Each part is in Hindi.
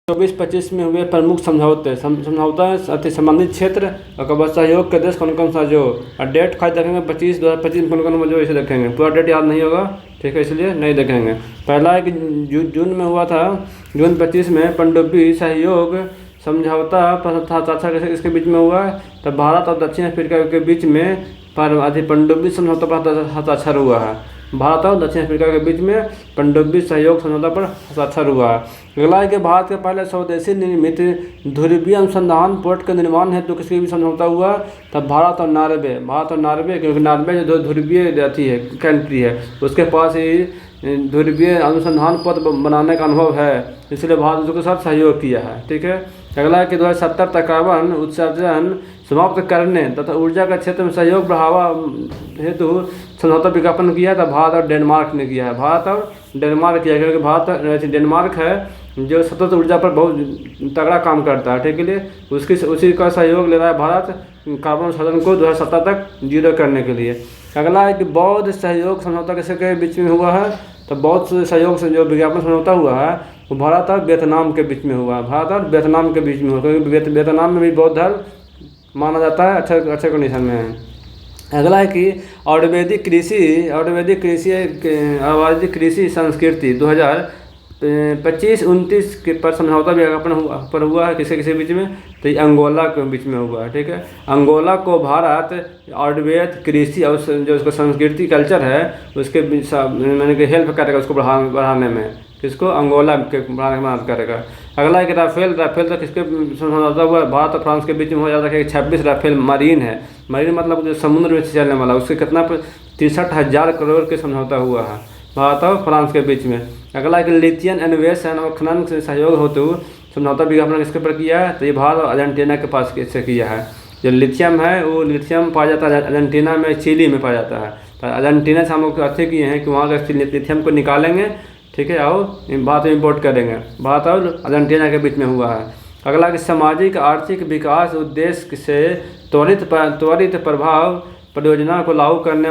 24-25 में हुए प्रमुख समझौते समझौता अति संबंधित क्षेत्र और सहयोग के देश कौन कौन सा जो और डेट खाली देखेंगे 2025 में कौन कौन जो इसे देखेंगे, पूरा डेट याद नहीं होगा, ठीक है, इसलिए नहीं देखेंगे। पहला है कि जून में हुआ था, जून 25 में पनडुब्बी सहयोग समझौता हस्ताक्षर इसके बीच में हुआ। तब भारत और दक्षिण अफ्रीका के बीच में पनडुब्बी समझौता पर हस्ताक्षर हुआ है। भारत और दक्षिण अफ्रीका के बीच में पनडुब्बी सहयोग समझौता पर हस्ताक्षर हुआ है। अगला है कि भारत के पहले स्वदेशी निर्मित ध्रुवीय अनुसंधान पोर्ट के निर्माण हेतु किसी भी समझौता हुआ। तब भारत और नार्वे क्योंकि नार्वे जो ध्रुवीय जाती है कंट्री है, उसके पास ही ध्रुवीय अनुसंधान पथ बनाने का अनुभव है, इसलिए भारत उसके साथ सहयोग किया है, ठीक है। अगला है कि 2070 तक कार्बन उत्सर्जन समाप्त करने तथा ऊर्जा के क्षेत्र में सहयोग बढ़ावा हेतु समझौता विज्ञापन किया था। भारत और डेनमार्क ने किया है, क्योंकि डेनमार्क है जो सतत ऊर्जा पर बहुत तगड़ा काम करता है, ठीक है, उसी का सहयोग ले रहा है भारत कार्बन उत्सर्जन को 2070 तक जीरो करने के लिए। अगला है कि बौद्ध सहयोग समझौता किसके बीच में हुआ है। तो बौद्ध सहयोग से जो विज्ञापन समझौता हुआ है वो भारत और वियतनाम के बीच में हुआ है, क्योंकि वियतनाम में भी बौद्ध धर्म माना जाता है, अच्छे कंडीशन में है। अगला है कि आयुर्वेदिक कृषि संस्कृति 2025-29 के पर समझौता विज्ञापन हुआ है किसी बीच में, तो ये अंगोला के बीच में हुआ है, ठीक है। अंगोला को भारत आयुर्वेद कृषि और जो उसका संस्कृति कल्चर है उसके मैंने कि हेल्प करेगा उसको बढ़ाने में, किसको, अंगोला के बढ़ाने में मदद करेगा। अगला है कि राफेल तो किसके समझौता हुआ, भारत और फ्रांस के बीच में हो जाता है कि 26 राफेल मरीन है, मरीन मतलब जो समुद्र में चलने वाला, उसके कितना 63,000 करोड़ के समझौता हुआ है भारत और फ्रांस के बीच में। अगला है कि लिथियम अन्वेषण और खनन से सहयोग हेतु समझौता विज्ञापन किसके पर किया है, तो ये भारत और अर्जेंटीना के पास से किया है। जो लिथियम है वो लिथियम पाया जाता है अर्जेंटीना में, चिली में पाया जाता है, तो अर्जेंटीना से हम लोग अच्छे किए हैं कि वहाँ के लिथियम को निकालेंगे, ठीक है, और भारत में इम्पोर्ट करेंगे। भारत और अर्जेंटीना के बीच में हुआ है। अगला कि सामाजिक आर्थिक विकास उद्देश्य से त्वरित प्रभाव परियोजना को लागू करने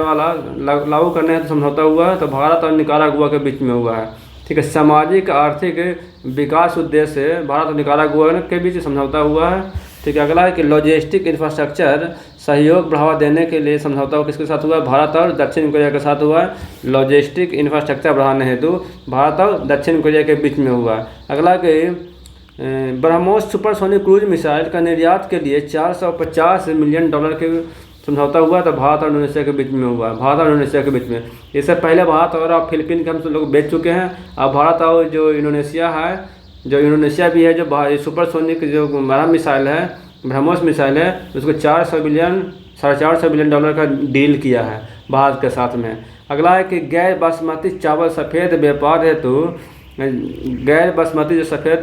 हेतु समझौता हुआ है, तो भारत और निकारागुआ के बीच में हुआ है, ठीक है। सामाजिक आर्थिक विकास उद्देश्य से भारत और निकारागुआ के बीच समझौता हुआ है, ठीक है। अगला है कि लॉजिस्टिक इंफ्रास्ट्रक्चर सहयोग बढ़ावा देने के लिए समझौता किसके साथ हुआ है, भारत और दक्षिण कोरिया के साथ हुआ है। लॉजिस्टिक इंफ्रास्ट्रक्चर बढ़ाने हेतु भारत और दक्षिण कोरिया के बीच में हुआ है। अगला कि ब्रह्मोस सुपरसोनिक क्रूज मिसाइल का निर्यात के लिए $450 मिलियन के समझौता हुआ, तो भारत और इंडोनेशिया के बीच में हुआ, इससे पहले भारत और फिलीपीन के हम लोग बेच चुके हैं। अब भारत और जो इंडोनेशिया भी है, जो सुपरसोनिक जो बड़ा मिसाइल है, ब्रह्मोस मिसाइल है, उसको $450 मिलियन का डील किया है भारत के साथ में। अगला है कि गैर बासमती चावल सफ़ेद व्यापार हेतु सफ़ेद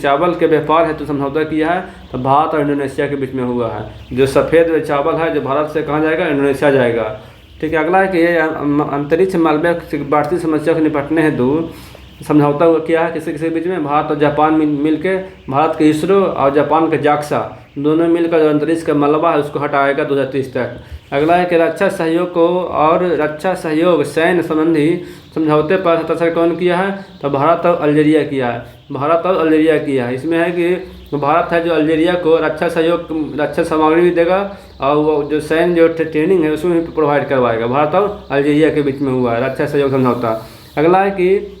चावल के व्यापार हेतु समझौता किया है, तो भारत और इंडोनेशिया के बीच में हुआ है। जो सफ़ेद चावल है जो भारत से कहाँ जाएगा, इंडोनेशिया जाएगा, ठीक है। अगला है कि अंतरिक्ष मलबे की बढ़ती समस्या से निपटने हेतु समझौता किया है किसी बीच में, भारत और जापान मिलकर, भारत के इसरो और जापान के जाक्सा दोनों मिलकर जो अंतरिक्ष का मलबा है उसको हटाएगा 2030 तक। अगला है कि रक्षा सहयोग सैन्य संबंधी समझौते पर हस्ताक्षर कौन किया है, तो भारत और अल्जीरिया किया है। इसमें है कि भारत है जो अल्जीरिया को रक्षा सामग्री भी देगा और वो जो सैन्य जो ट्रेनिंग है उसमें भी प्रोवाइड करवाएगा। भारत और अल्जीरिया के बीच में हुआ है रक्षा सहयोग समझौता। अगला है कि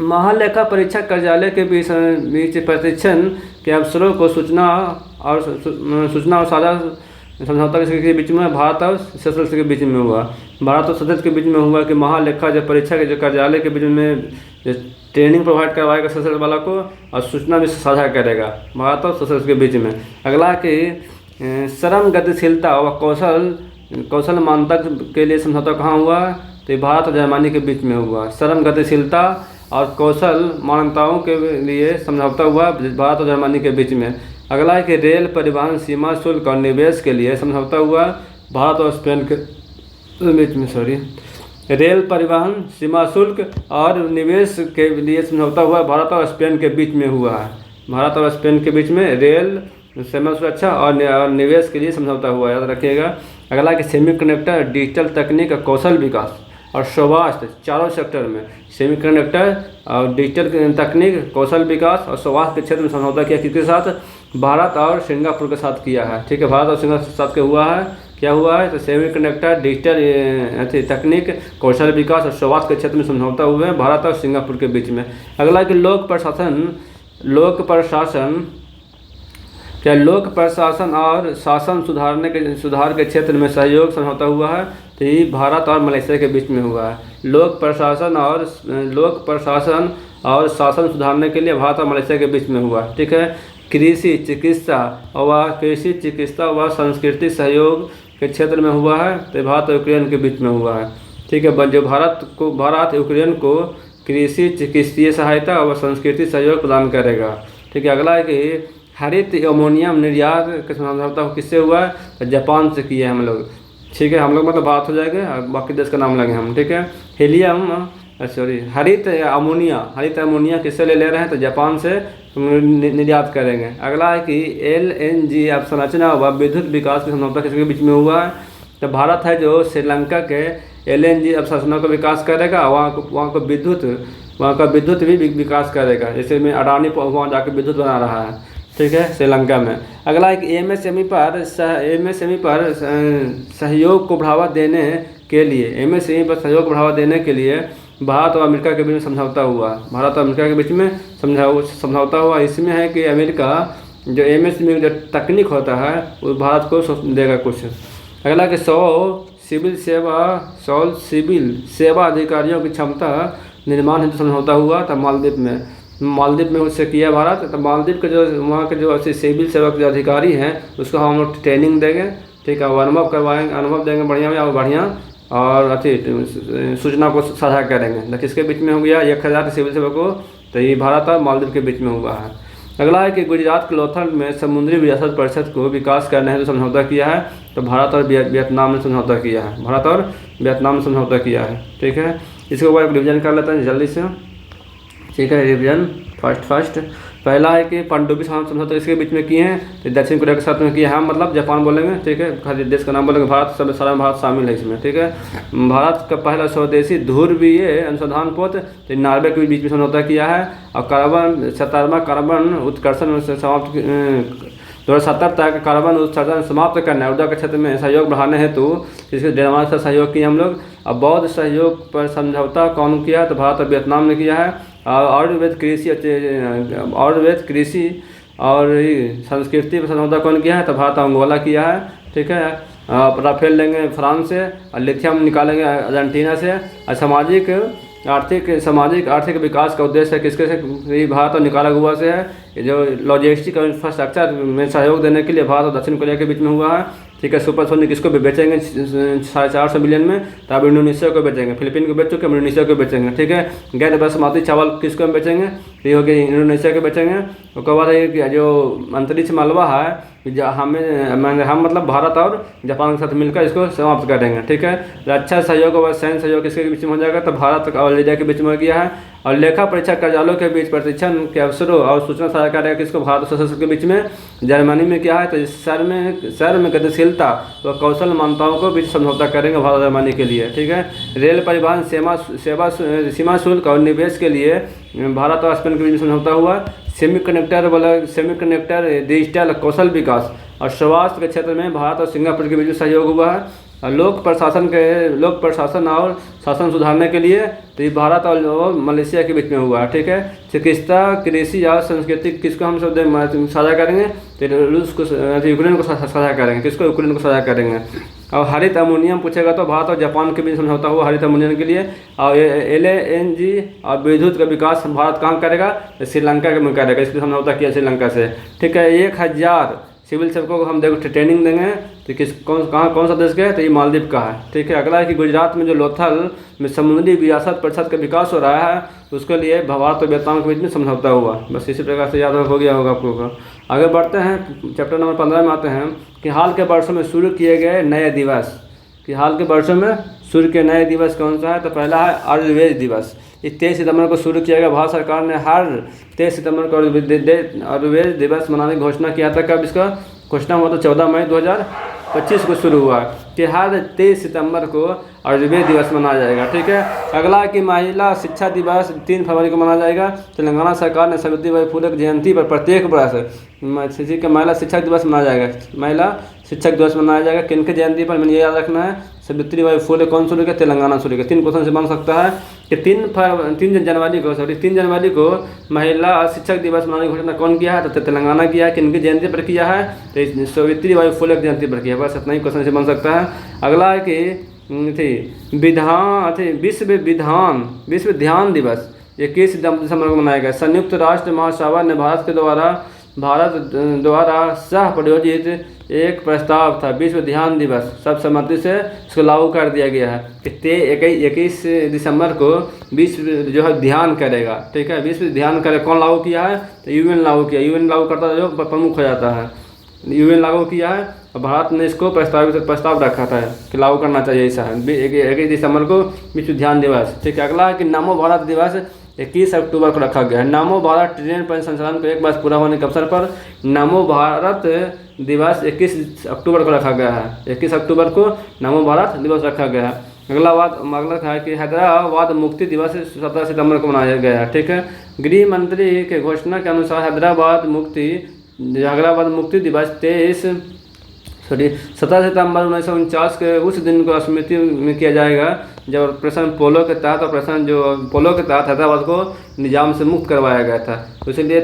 महालेखा परीक्षक कार्यालय के बीच प्रशिक्षण के अवसरों को सूचना और साझा समझौता के बीच में भारत और सेशल्स के बीच में हुआ, के बीच में हुआ कि महालेखा जो परीक्षक जो कार्यालय के बीच में ट्रेनिंग प्रोवाइड करवाएगा सेशल्स वाला को और सूचना भी साझा करेगा भारत और सेशल्स के बीच में। अगला कि श्रम गतिशीलता व कौशल मानक के लिए समझौता कहाँ हुआ, तो भारत और जर्मनी के बीच में हुआ। श्रम गतिशीलता और कौशल मान्यताओं के लिए समझौता हुआ भारत और जर्मनी के बीच में। अगला है कि रेल परिवहन सीमा शुल्क और निवेश के लिए समझौता हुआ भारत और स्पेन के बीच में। रेल परिवहन सीमा शुल्क और निवेश के लिए समझौता हुआ भारत और स्पेन के बीच में हुआ है। रेल सीमा सुरक्षा और निवेश के लिए समझौता हुआ, याद रखिएगा। अगला कि सेमीकंडक्टर डिजिटल तकनीक और कौशल विकास और स्वास्थ्य, चारों सेक्टर में सेमीकंडक्टर और डिजिटल तकनीक, कौशल विकास और स्वास्थ्य के क्षेत्र में समझौता किया। किसके साथ? भारत और सिंगापुर के साथ किया है। ठीक है, भारत और सिंगापुर के साथ क्या हुआ है? तो सेमीकंडक्टर, डिजिटल तकनीक, कौशल विकास और स्वास्थ्य के क्षेत्र में समझौता हुए हैं भारत और सिंगापुर के बीच में। अगला कि लोक प्रशासन और शासन सुधार के क्षेत्र में सहयोग समझौता हुआ है। तो ये भारत और मलेशिया के बीच में हुआ है। लोक प्रशासन और शासन सुधारने के लिए भारत और मलेशिया के बीच में हुआ। ठीक है, कृषि चिकित्सा व संस्कृति सहयोग के क्षेत्र में हुआ है। तो भारत और यूक्रेन के बीच में हुआ है। ठीक है, जो भारत यूक्रेन को कृषि, चिकित्सीय सहायता और संस्कृति सहयोग प्रदान करेगा। ठीक है, अगला है कि हरित अमोनियम निर्यात का समझौता किससे हुआ है? तो जापान से किए हम लोग। ठीक है, हम लोग मतलब बात हो जाएगा और बाकी देश का नाम लगे हम। ठीक है, हरित अमोनिया किससे ले रहे हैं? तो जापान से निर्यात करेंगे। अगला है कि LNG अवसंरचना व विद्युत विकास के समझौता किसके बीच में हुआ है? तो भारत है जो श्रीलंका के LNG अवसंरचना का विकास करेगा, वहाँ का विद्युत भी विकास करेगा। जैसे में अडानी वहाँ जाकर विद्युत बना रहा है। ठीक है, श्रीलंका में। अगला एक MSME पर सहयोग को बढ़ावा देने के लिए भारत और अमेरिका के बीच में समझौता हुआ। इसमें है कि अमेरिका जो MSME जो तकनीक होता है वो भारत को देगा कुछ। अगला कि 100 सिविल सेवा अधिकारियों की क्षमता निर्माण हेतु समझौता हुआ था मालदीव में उससे किया भारत। तो मालदीव के जो वहाँ के जो सिविल सेवा के जो अधिकारी हैं उसको हम लोग ट्रेनिंग देंगे। ठीक है, अनुभव देंगे बढ़िया और सूचना को साझा करेंगे। तो किसके बीच में हो गया? 1000 सिविल सेवा को। तो ये भारत और मालदीव के बीच में हुआ है। अगला है कि गुजरात के लोथल में समुद्री विरासत परिषद को विकास करने हेतु समझौता किया है। तो भारत और वियतनाम ने समझौता किया है। ठीक है, इसके ऊपर रिविजन कर लेते हैं जल्दी से। ठीक है, रिवीजन फर्स्ट पहला है कि पनडुब्बी समझौता इसके बीच में किए हैं। तो दक्षिण कोरिया के साथ में किए हैं, हम मतलब जापान बोलेंगे। ठीक है, हर देश का नाम बोलेंगे, भारत सारा भारत शामिल है इसमें। ठीक है, भारत का पहला स्वदेशी ध्रुवीय अनुसंधान पोत तो नॉर्वे के बीच में समझौता किया है। और 17वां कार्बन उत्कर्षण से समाप्त 2070 तक कार्बन उत्सर्जन समाप्त करना है। ऊर्जा के क्षेत्र में सहयोग बढ़ाने हेतु इसके डेनमार्क से सहयोग किया हम लोग। अब बौद्ध सहयोग पर समझौता कौन किया? तो भारत और वियतनाम ने किया है। आयुर्वेद कृषि और संस्कृति पर समझौता कौन किया है? तो भारत और अंगोला किया है। ठीक है, राफेल लेंगे फ्रांस से और लिथियम निकालेंगे अर्जेंटीना से। और आर्थिक विकास का उद्देश्य है किसके से? भारत और निकारागुआ से है। जो लॉजिस्टिक और इंफ्रास्ट्रक्चर में सहयोग देने के लिए भारत और दक्षिण कोरिया के बीच में हुआ है। ठीक है, सुपरसोनिक किसको भी बेचेंगे 450 मिलियन में, तो अब इंडोनेशिया को बेचेंगे। फिलीपीन को बेच चुके, इंडोनेशिया को बेचेंगे। ठीक है, गैर बासमती चावल किसको हम बेचेंगे? ये हो गया इंडोनेशिया को बेचेंगे। उसके बाद ये जो अंतरिक्ष मलबा है हम मतलब भारत और जापान के साथ मिलकर इसको समाप्त करेंगे। ठीक है, रक्षा सहयोग और सैन्य सहयोग किसके बीच में हो जाएगा? तो भारत और इंडिया के बीच में हो गया है। और लेखा परीक्षा कार्यालयों के बीच प्रशिक्षण के अवसरों और सूचना साझा करेगा किसको? भारत और सशस्त्र के बीच में। जर्मनी में क्या है? तो शहर में गतिशीलता व कौशल मान्यताओं को बीच समझौता करेंगे भारत और जर्मनी के लिए। ठीक है, रेल परिवहन सीमा शुल्क और निवेश के लिए भारत और स्पेन के बीच समझौता हुआ। सेमीकंडक्टर डिजिटल कौशल विकास और स्वास्थ्य के क्षेत्र में भारत और सिंगापुर के बीच सहयोग हुआ है। लोक प्रशासन और शासन सुधारने के लिए तो ये भारत और मलेशिया के बीच में हुआ है। ठीक है, चिकित्सा, कृषि और संस्कृति किसको हम सब साझा करेंगे? तो रूस को, यूक्रेन को साझा करेंगे। किसको? यूक्रेन को साझा करेंगे। और हरित अमोनियम पूछेगा तो भारत और जापान के बीच समझौता हुआ हरित अमोनियम के लिए। और LNG और विद्युत का विकास भारत कहाँ करेगा? तो श्रीलंका में करेगा। इसलिए समझौता किया श्रीलंका से। ठीक है, 1000 सिविल सेवकों को हम देखो ट्रेनिंग देंगे। तो कौन सा देश का है? तो ये मालदीव का है। ठीक है, अगला है कि गुजरात में जो लोथल में समुद्री विरासत परिषद का विकास हो रहा है उसके लिए भारत और वियतनाम के बीच में समझौता हुआ। बस इसी प्रकार से याद हो गया होगा आप लोगों को। आगे बढ़ते हैं, चैप्टर नंबर 15 में आते हैं कि हाल के वर्षों में शुरू किए गए नए दिवस। कि हाल के वर्षों में शुरू किए नए दिवस कौन सा है? तो पहला है आयुर्वेद दिवस। ये 23 सितंबर को शुरू किया गया। भारत सरकार ने हर 23 सितंबर को आयुर्वेद दिवस मनाने की घोषणा किया था। कब इसका घोषणा हुआ? तो 14 मई 2025 को शुरू हुआ कि हर 23 सितंबर को ऑर्डवेज दिवस मनाया जाएगा। ठीक है। अगला है कि महिला शिक्षा दिवस 3 फरवरी को मनाया जाएगा। तेलंगाना सरकार ने सावित्रीबाई फुले की जयंती पर प्रत्येक वर्ष किसी का महिला शिक्षक दिवस मनाया जाएगा। महिला शिक्षक दिवस मनाया जाएगा। किनके जयंती पर, मैंने ये याद रखना है, सावित्रीबाई फुले कौन शुरू किया, तेलंगाना शुरू किया। 3 क्वेश्चन से बन सकता है कि 3 जनवरी को महिला शिक्षक दिवस मनाने की घोषणा कौन किया है, तो तेलंगाना किया है। किनकी जयंती पर किया है, तो सावित्रीबाई फुले की जयंती पर किया है। बस इतना ही क्वेश्चन से बन सकता है। अगला है कि विश्व ध्यान दिवस 21 दिसंबर को मनाया गया। संयुक्त राष्ट्र महासभा ने भारत द्वारा सह प्रायोजित एक प्रस्ताव था, विश्व ध्यान दिवस, सर्वसम्मति से इसको लागू कर दिया गया है कि 21 दिसंबर को विश्व जो है ध्यान करेगा। ठीक है। विश्व ध्यान करे, कौन लागू किया है, तो यूएन लागू किया। यूएन लागू करता है जो प्रमुख हो जाता है, यूएन लागू किया है और भारत ने इसको प्रस्ताव रखा था कि लागू करना चाहिए ऐसा है 21 दिसंबर को विश्व ध्यान दिवस। ठीक है। अगला है कि नमो भारत दिवस 21 अक्टूबर को रखा गया है। नमो भारत ट्रेन परिचालन संचालन को 1 वर्ष पूरा होने के अवसर पर नमो भारत दिवस 21 अक्टूबर को रखा गया है। 21 अक्टूबर को नमो भारत दिवस रखा गया है। अगला है कि हैदराबाद मुक्ति दिवस 17 सितंबर को मनाया गया है। ठीक है। गृह मंत्री के घोषणा के अनुसार हैदराबाद मुक्ति दिवस 17 सितंबर 1949 के उस दिन को स्मृति में किया जाएगा जब ऑपरेशन पोलो के तहत हैदराबाद को निजाम से मुक्त करवाया गया था। तो इसलिए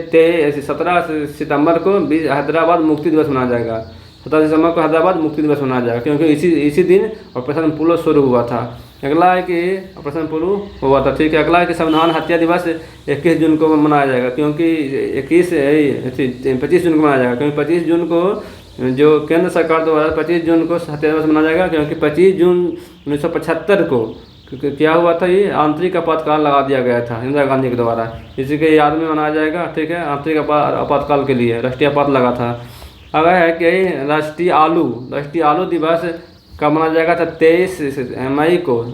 17 सितंबर को हैदराबाद मुक्ति दिवस मनाया जाएगा। 17 दिसंबर को हैदराबाद मुक्ति दिवस मनाया जाएगा क्योंकि इसी दिन ऑपरेशन पोलो शुरू हुआ था। अगला है कि ऑपरेशन पोलो हुआ था। ठीक है। अगला है कि संविधान हत्या दिवस 21 जून को मनाया जाएगा क्योंकि 25 जून को मनाया जाएगा क्योंकि 25 जून को जो केंद्र सरकार द्वारा 25 जून को हत्या दिवस मनाया जाएगा क्योंकि 25 जून 1975 को क्या हुआ था, ये आंतरिक आपातकाल लगा दिया गया था इंदिरा गांधी के द्वारा, इसी के याद में मनाया जाएगा। ठीक है। आंतरिक आपातकाल के लिए राष्ट्रीय आपात लगा था। अगर है कि राष्ट्रीय आलू दिवस कब मनाया जाएगा था, 23 मई को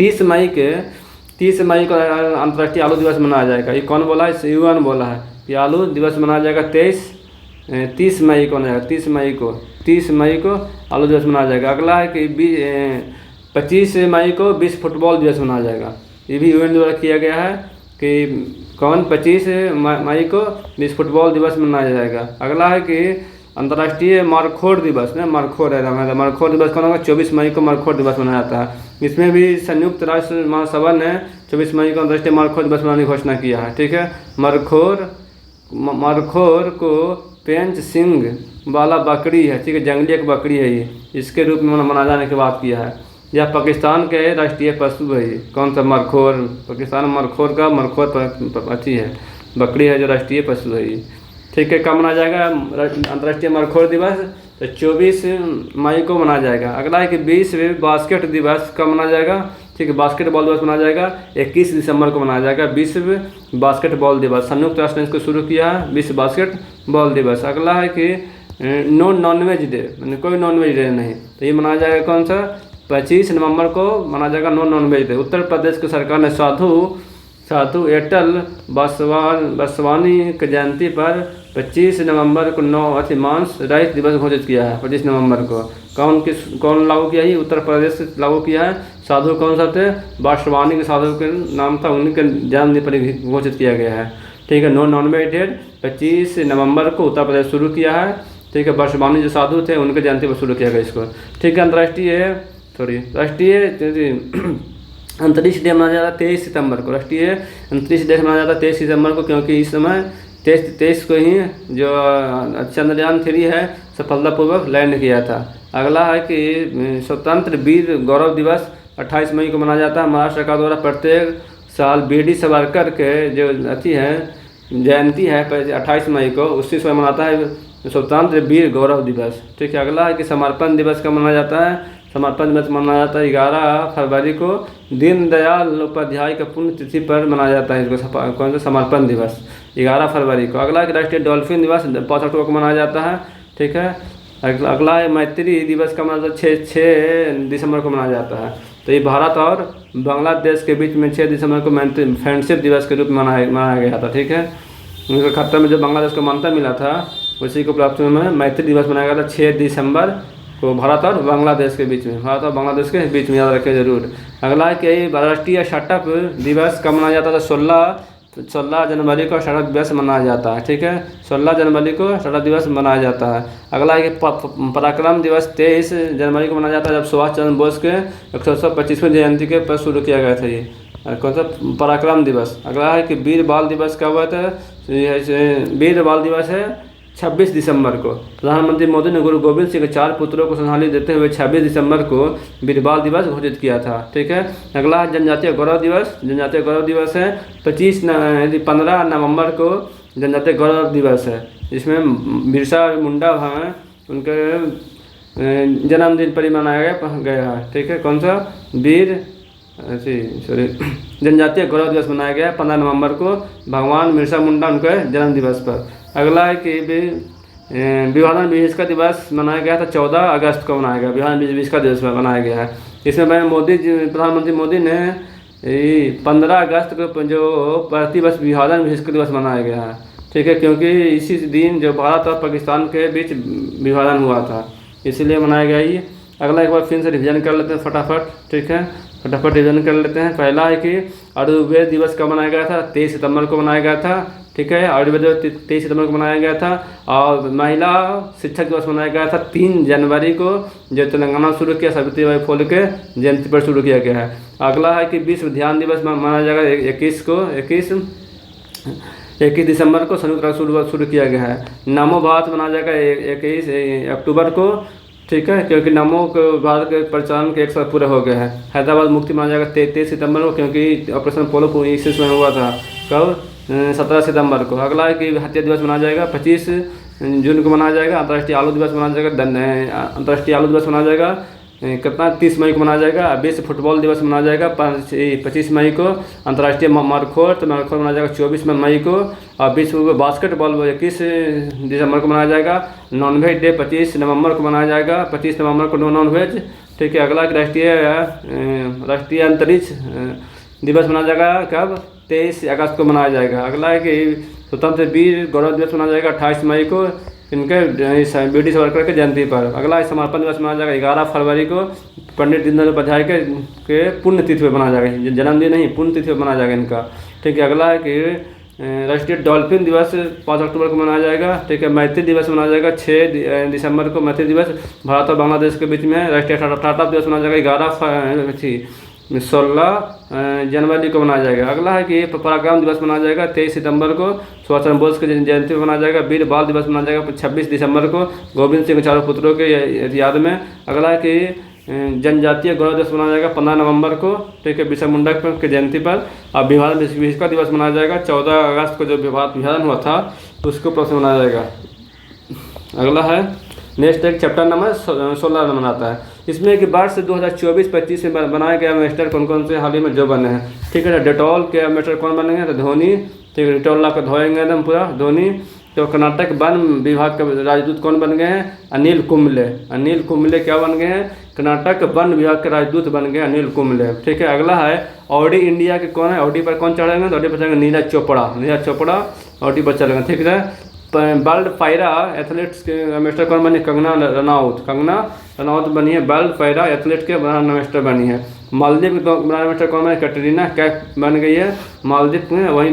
30 मई को अंतर्राष्ट्रीय आलू दिवस मनाया जाएगा। ये कौन बोला है, यूएन बोला है कि आलू दिवस मनाया जाएगा 30 मई को मनाया जाएगा। 30 मई को आलू दिवस मनाया जाएगा। अगला है कि 25 मई को विश्व फुटबॉल दिवस मनाया जाएगा। ये भी यूएन द्वारा किया गया है कि कौन 25 मई को विश्व फुटबॉल दिवस मनाया जाएगा। अगला है कि अंतर्राष्ट्रीय मरखोर दिवस मरखोर दिवस कौन होगा, 24 मई को मरखोर दिवस मनाया जाता है। इसमें भी संयुक्त राष्ट्र महासभा ने 24 मई को अंतर्राष्ट्रीय मरखोर दिवस मनाने की घोषणा किया है। ठीक है। मरखोर को पेंच सिंग वाला बकरी है। ठीक है। जंगली एक बकरी है, ये इसके रूप में मनाए जाने की बात किया है। यह पाकिस्तान के राष्ट्रीय पशु है। कौन सा मरखोर, पाकिस्तान मरखोर पक्षी है, बकरी है जो राष्ट्रीय पशु है। ठीक है। कब मनाया जाएगा अंतर्राष्ट्रीय मरखोर दिवस, तो 24 मई को मनाया जाएगा। अगला है कि विश्व बास्केट दिवस कब मनाया जाएगा। ठीक है। बास्केटबॉल दिवस मनाया जाएगा 21 दिसंबर को मनाया जाएगा विश्व बास्केटबॉल दिवस। संयुक्त राष्ट्र ने इसको शुरू किया है, विश्व बास्केटबॉल दिवस। अगला है कि नो नॉनवेज डे, यानी कोई नॉनवेज डे नहीं, तो ये मनाया जाएगा कौन सा, 25 नवंबर को मनाया जाएगा no nonveg day. Uttar Pradesh की सरकार ने साधु एटल बसवानी की जयंती पर 25 नवंबर को मांस रहित दिवस घोषित किया है। 25 नवंबर को कौन लागू किया है, उत्तर प्रदेश से लागू किया है। साधु कौन सा थे, बासवानी के साधु के नाम था, उन्हीं के जन्मदिन पर घोषित किया गया है। ठीक है। नो नॉनवेज डे 25 नवंबर को उत्तर प्रदेश शुरू किया है। ठीक है। बासवानी जो साधु थे उनके जयंती पर शुरू किया गया इसको। ठीक है। राष्ट्रीय अंतरिक्ष डे मनाया जाता है 23 सितंबर को। राष्ट्रीय अंतरिक्ष डे मनाया जाता है 23 सितंबर को क्योंकि इस समय 23 को ही जो चंद्रयान 3 है सफलतापूर्वक लैंड किया था। अगला है कि स्वतंत्र वीर गौरव दिवस 28 मई को मनाया जाता है। महाराष्ट्र सरकार द्वारा प्रत्येक साल बीडी सावरकर के जो जयंती है 28 मई को, उसी समय मनाता है स्वतंत्र वीर गौरव दिवस। ठीक है। अगला है कि समर्पण दिवस कब मनाया जाता है, समर्पण दिवस मनाया जाता है 11 फरवरी को, दीनदयाल उपाध्याय का पुण्यतिथि पर मनाया जाता है इसको। कौन सा, समर्पण दिवस 11 फरवरी को। अगला है राष्ट्रीय डॉल्फिन दिवस 5 अक्टूबर को मनाया जाता है। ठीक है। अगला है मैत्री दिवस का मनाया 6 दिसंबर को मनाया जाता है। तो ये भारत और बांग्लादेश के बीच में 6 दिसंबर को फ्रेंडशिप दिवस के रूप में मनाया गया था। ठीक है। उनके खत्ते में जो बांग्लादेश को मान्यता मिला था उसी को प्राप्त में मैत्री दिवस मनाया गया था 6 दिसंबर को भारत और बांग्लादेश के बीच में, भारत और बांग्लादेश के बीच में, याद रखें जरूर। अगला है कि राष्ट्रीय स्टार्टअप दिवस कब मनाया जाता है? 16 जनवरी को स्टार्टअप दिवस मनाया जाता है, ठीक है। 16 जनवरी को स्टार्टअप दिवस मनाया जाता है। अगला है कि पराक्रम दिवस 23 जनवरी को मनाया जाता है, जब सुभाष चंद्र बोस के 125वीं जयंती के पर शुरू किया गया था ये कौन सा पराक्रम दिवस। अगला है कि वीर बाल दिवस कब हुआ था? वीर बाल दिवस है 26 दिसंबर को। प्रधानमंत्री मोदी ने गुरु गोविंद सिंह के 4 पुत्रों को श्रद्धांजलि देते हुए 26 दिसंबर को वीर बाल दिवस घोषित किया था, ठीक है। अगला जनजातीय गौरव दिवस। जनजातीय गौरव दिवस है 15 नवंबर को जनजातीय गौरव दिवस है, जिसमें बिरसा मुंडा हैं उनके जन्मदिन पर मनाया गया है, ठीक है। कौन सा? जनजातीय गौरव दिवस मनाया गया 15 नवंबर को भगवान बिरसा मुंडा उनके जन्म दिवस पर। अगला है कि विभाजन विभीषिका दिवस मनाया गया था 14 अगस्त को मनाया गया, विभाजन विभीषिका दिवस मनाया गया है। इसमें प्रधानमंत्री मोदी ने 15 अगस्त को जो प्रतिवर्ष विभाजन विभीषिका दिवस मनाया गया है, ठीक है, क्योंकि इसी दिन जो भारत और पाकिस्तान के बीच विभाजन हुआ था, इसीलिए मनाया गया ये। अगला एक बार फिर से रिविजन कर लेते हैं फटाफट, ठीक है, फटाफट रिविजन कर लेते हैं। पहला है कि आयुर्वेद दिवस कब मनाया गया था? 23 सितंबर को मनाया गया था, ठीक है। आयुर्वेद दिवस 23 सितंबर को मनाया गया था। और महिला शिक्षक दिवस मनाया गया था 3 जनवरी को, जो तेलंगाना शुरू किया सावित्रीबाई फुले के जयंती पर शुरू किया गया है। अगला है कि विश्व ध्यान दिवस मनाया जाएगा 21 दिसंबर को संयुक्त राष्ट्र शुरू किया गया है। नमो भारत मनाया जाएगा 21 अक्टूबर को, ठीक है, क्योंकि नमो के भारत के प्रचलन के 1 साल पूरा हो गया है। हैदराबाद मुक्ति मनाया जाएगा 23 सितंबर को, क्योंकि ऑपरेशन पोलो इसी समय हुआ था। कब? 17 सितंबर को। अगला है कि हत्या दिवस मनाया जाएगा 25 जून को मनाया जाएगा। अंतर्राष्ट्रीय आलू दिवस मनाया जाएगा, अंतर्राष्ट्रीय आलू दिवस मनाया जाएगा कितना? 30 मई को मनाया जाएगा। विश्व फुटबॉल दिवस मनाया जाएगा 25 मई को। अंतर्राष्ट्रीय मरखोर मनाया जाएगा 24 मई को। और विश्व बास्केटबॉल 21 दिसंबर को मनाया जाएगा। नॉनवेज डे 25 नवंबर को मनाया जाएगा, 25 नवंबर को नॉनवेज, ठीक है। अगला राष्ट्रीय अंतरिक्ष दिवस मनाया जाएगा कब? 23 अगस्त को मनाया जाएगा। अगला है कि स्वतंत्र वीर गौरव दिवस मनाया जाएगा 28 मई को, इनके ब्रिटिश वर्कर के जयंती पर। अगला समर्पण दिवस मनाया जाएगा 11 फरवरी को, पंडित दीनदयाल उपाध्याय के पुण्यतिथि पर मनाया जाएगा, जन्मदिन नहीं पुण्यतिथि पर मनाया जाएगा इनका, ठीक है। अगला है कि राष्ट्रीय डॉल्फिन दिवस 5 अक्टूबर को मनाया जाएगा, ठीक है। मैत्री दिवस मनाया जाएगा 6 दिसंबर को। मैत्री दिवस भारत और बांग्लादेश के बीच में। राष्ट्रीय स्टार्टअप दिवस मनाया जाएगा 16 जनवरी को मनाया जाएगा। अगला है कि पराक्रम दिवस मनाया जाएगा 23 सितंबर को, सुभाष चंद्र बोस के जयंती पर मनाया जाएगा। वीर बाल दिवस मनाया जाएगा 26 दिसंबर को, गोविंद सिंह के 4 पुत्रों के याद में। अगला है कि जनजातीय गौरव दिवस मनाया जाएगा 15 नवंबर को, ठीक है, बिरसा मुंडा के जयंती पर। और विभाजन विभीषिका दिवस मनाया जाएगा 14 अगस्त को, जो विभाजन हुआ था उसको पर मनाया जाएगा। अगला है नेक्स्ट एक चैप्टर नंबर 16 मनाता है। इसमें कि वर्ष 2024-25 में बनाए गए एम्बेसडर कौन कौन से हाल ही में जो बने हैं, ठीक है। डेटॉल के एम्बेसडर कौन बने हैं? तो धोनी, ठीक है, डेटॉल ला के धोएंगे एकदम पूरा धोनी। तो कर्नाटक वन विभाग के राजदूत कौन बन गए हैं? अनिल कुंबले। अनिल कुंबले क्या बन गए हैं? कर्नाटक वन विभाग के राजदूत बन गए अनिल कुंबले, ठीक है। अगला है ऑडी इंडिया के कौन है? ऑडी पर कौन चढ़ेंगे? तो ऑडी पर चढ़ेंगे नीरज चोपड़ा ऑडी पर चढ़ेंगे, ठीक है। वर्ल्ड पैरा एथलीट्स के एम्बेसडर कौन बनी? कंगना रनौत बनी है, वर्ल्ड पैरा एथलीट के ब्रांड एम्बेसडर बनी है। मालदीव के ब्रांड एम्बेसडर कौन बने? कैटरीना कैफ बन गई है मालदीव में। वहीं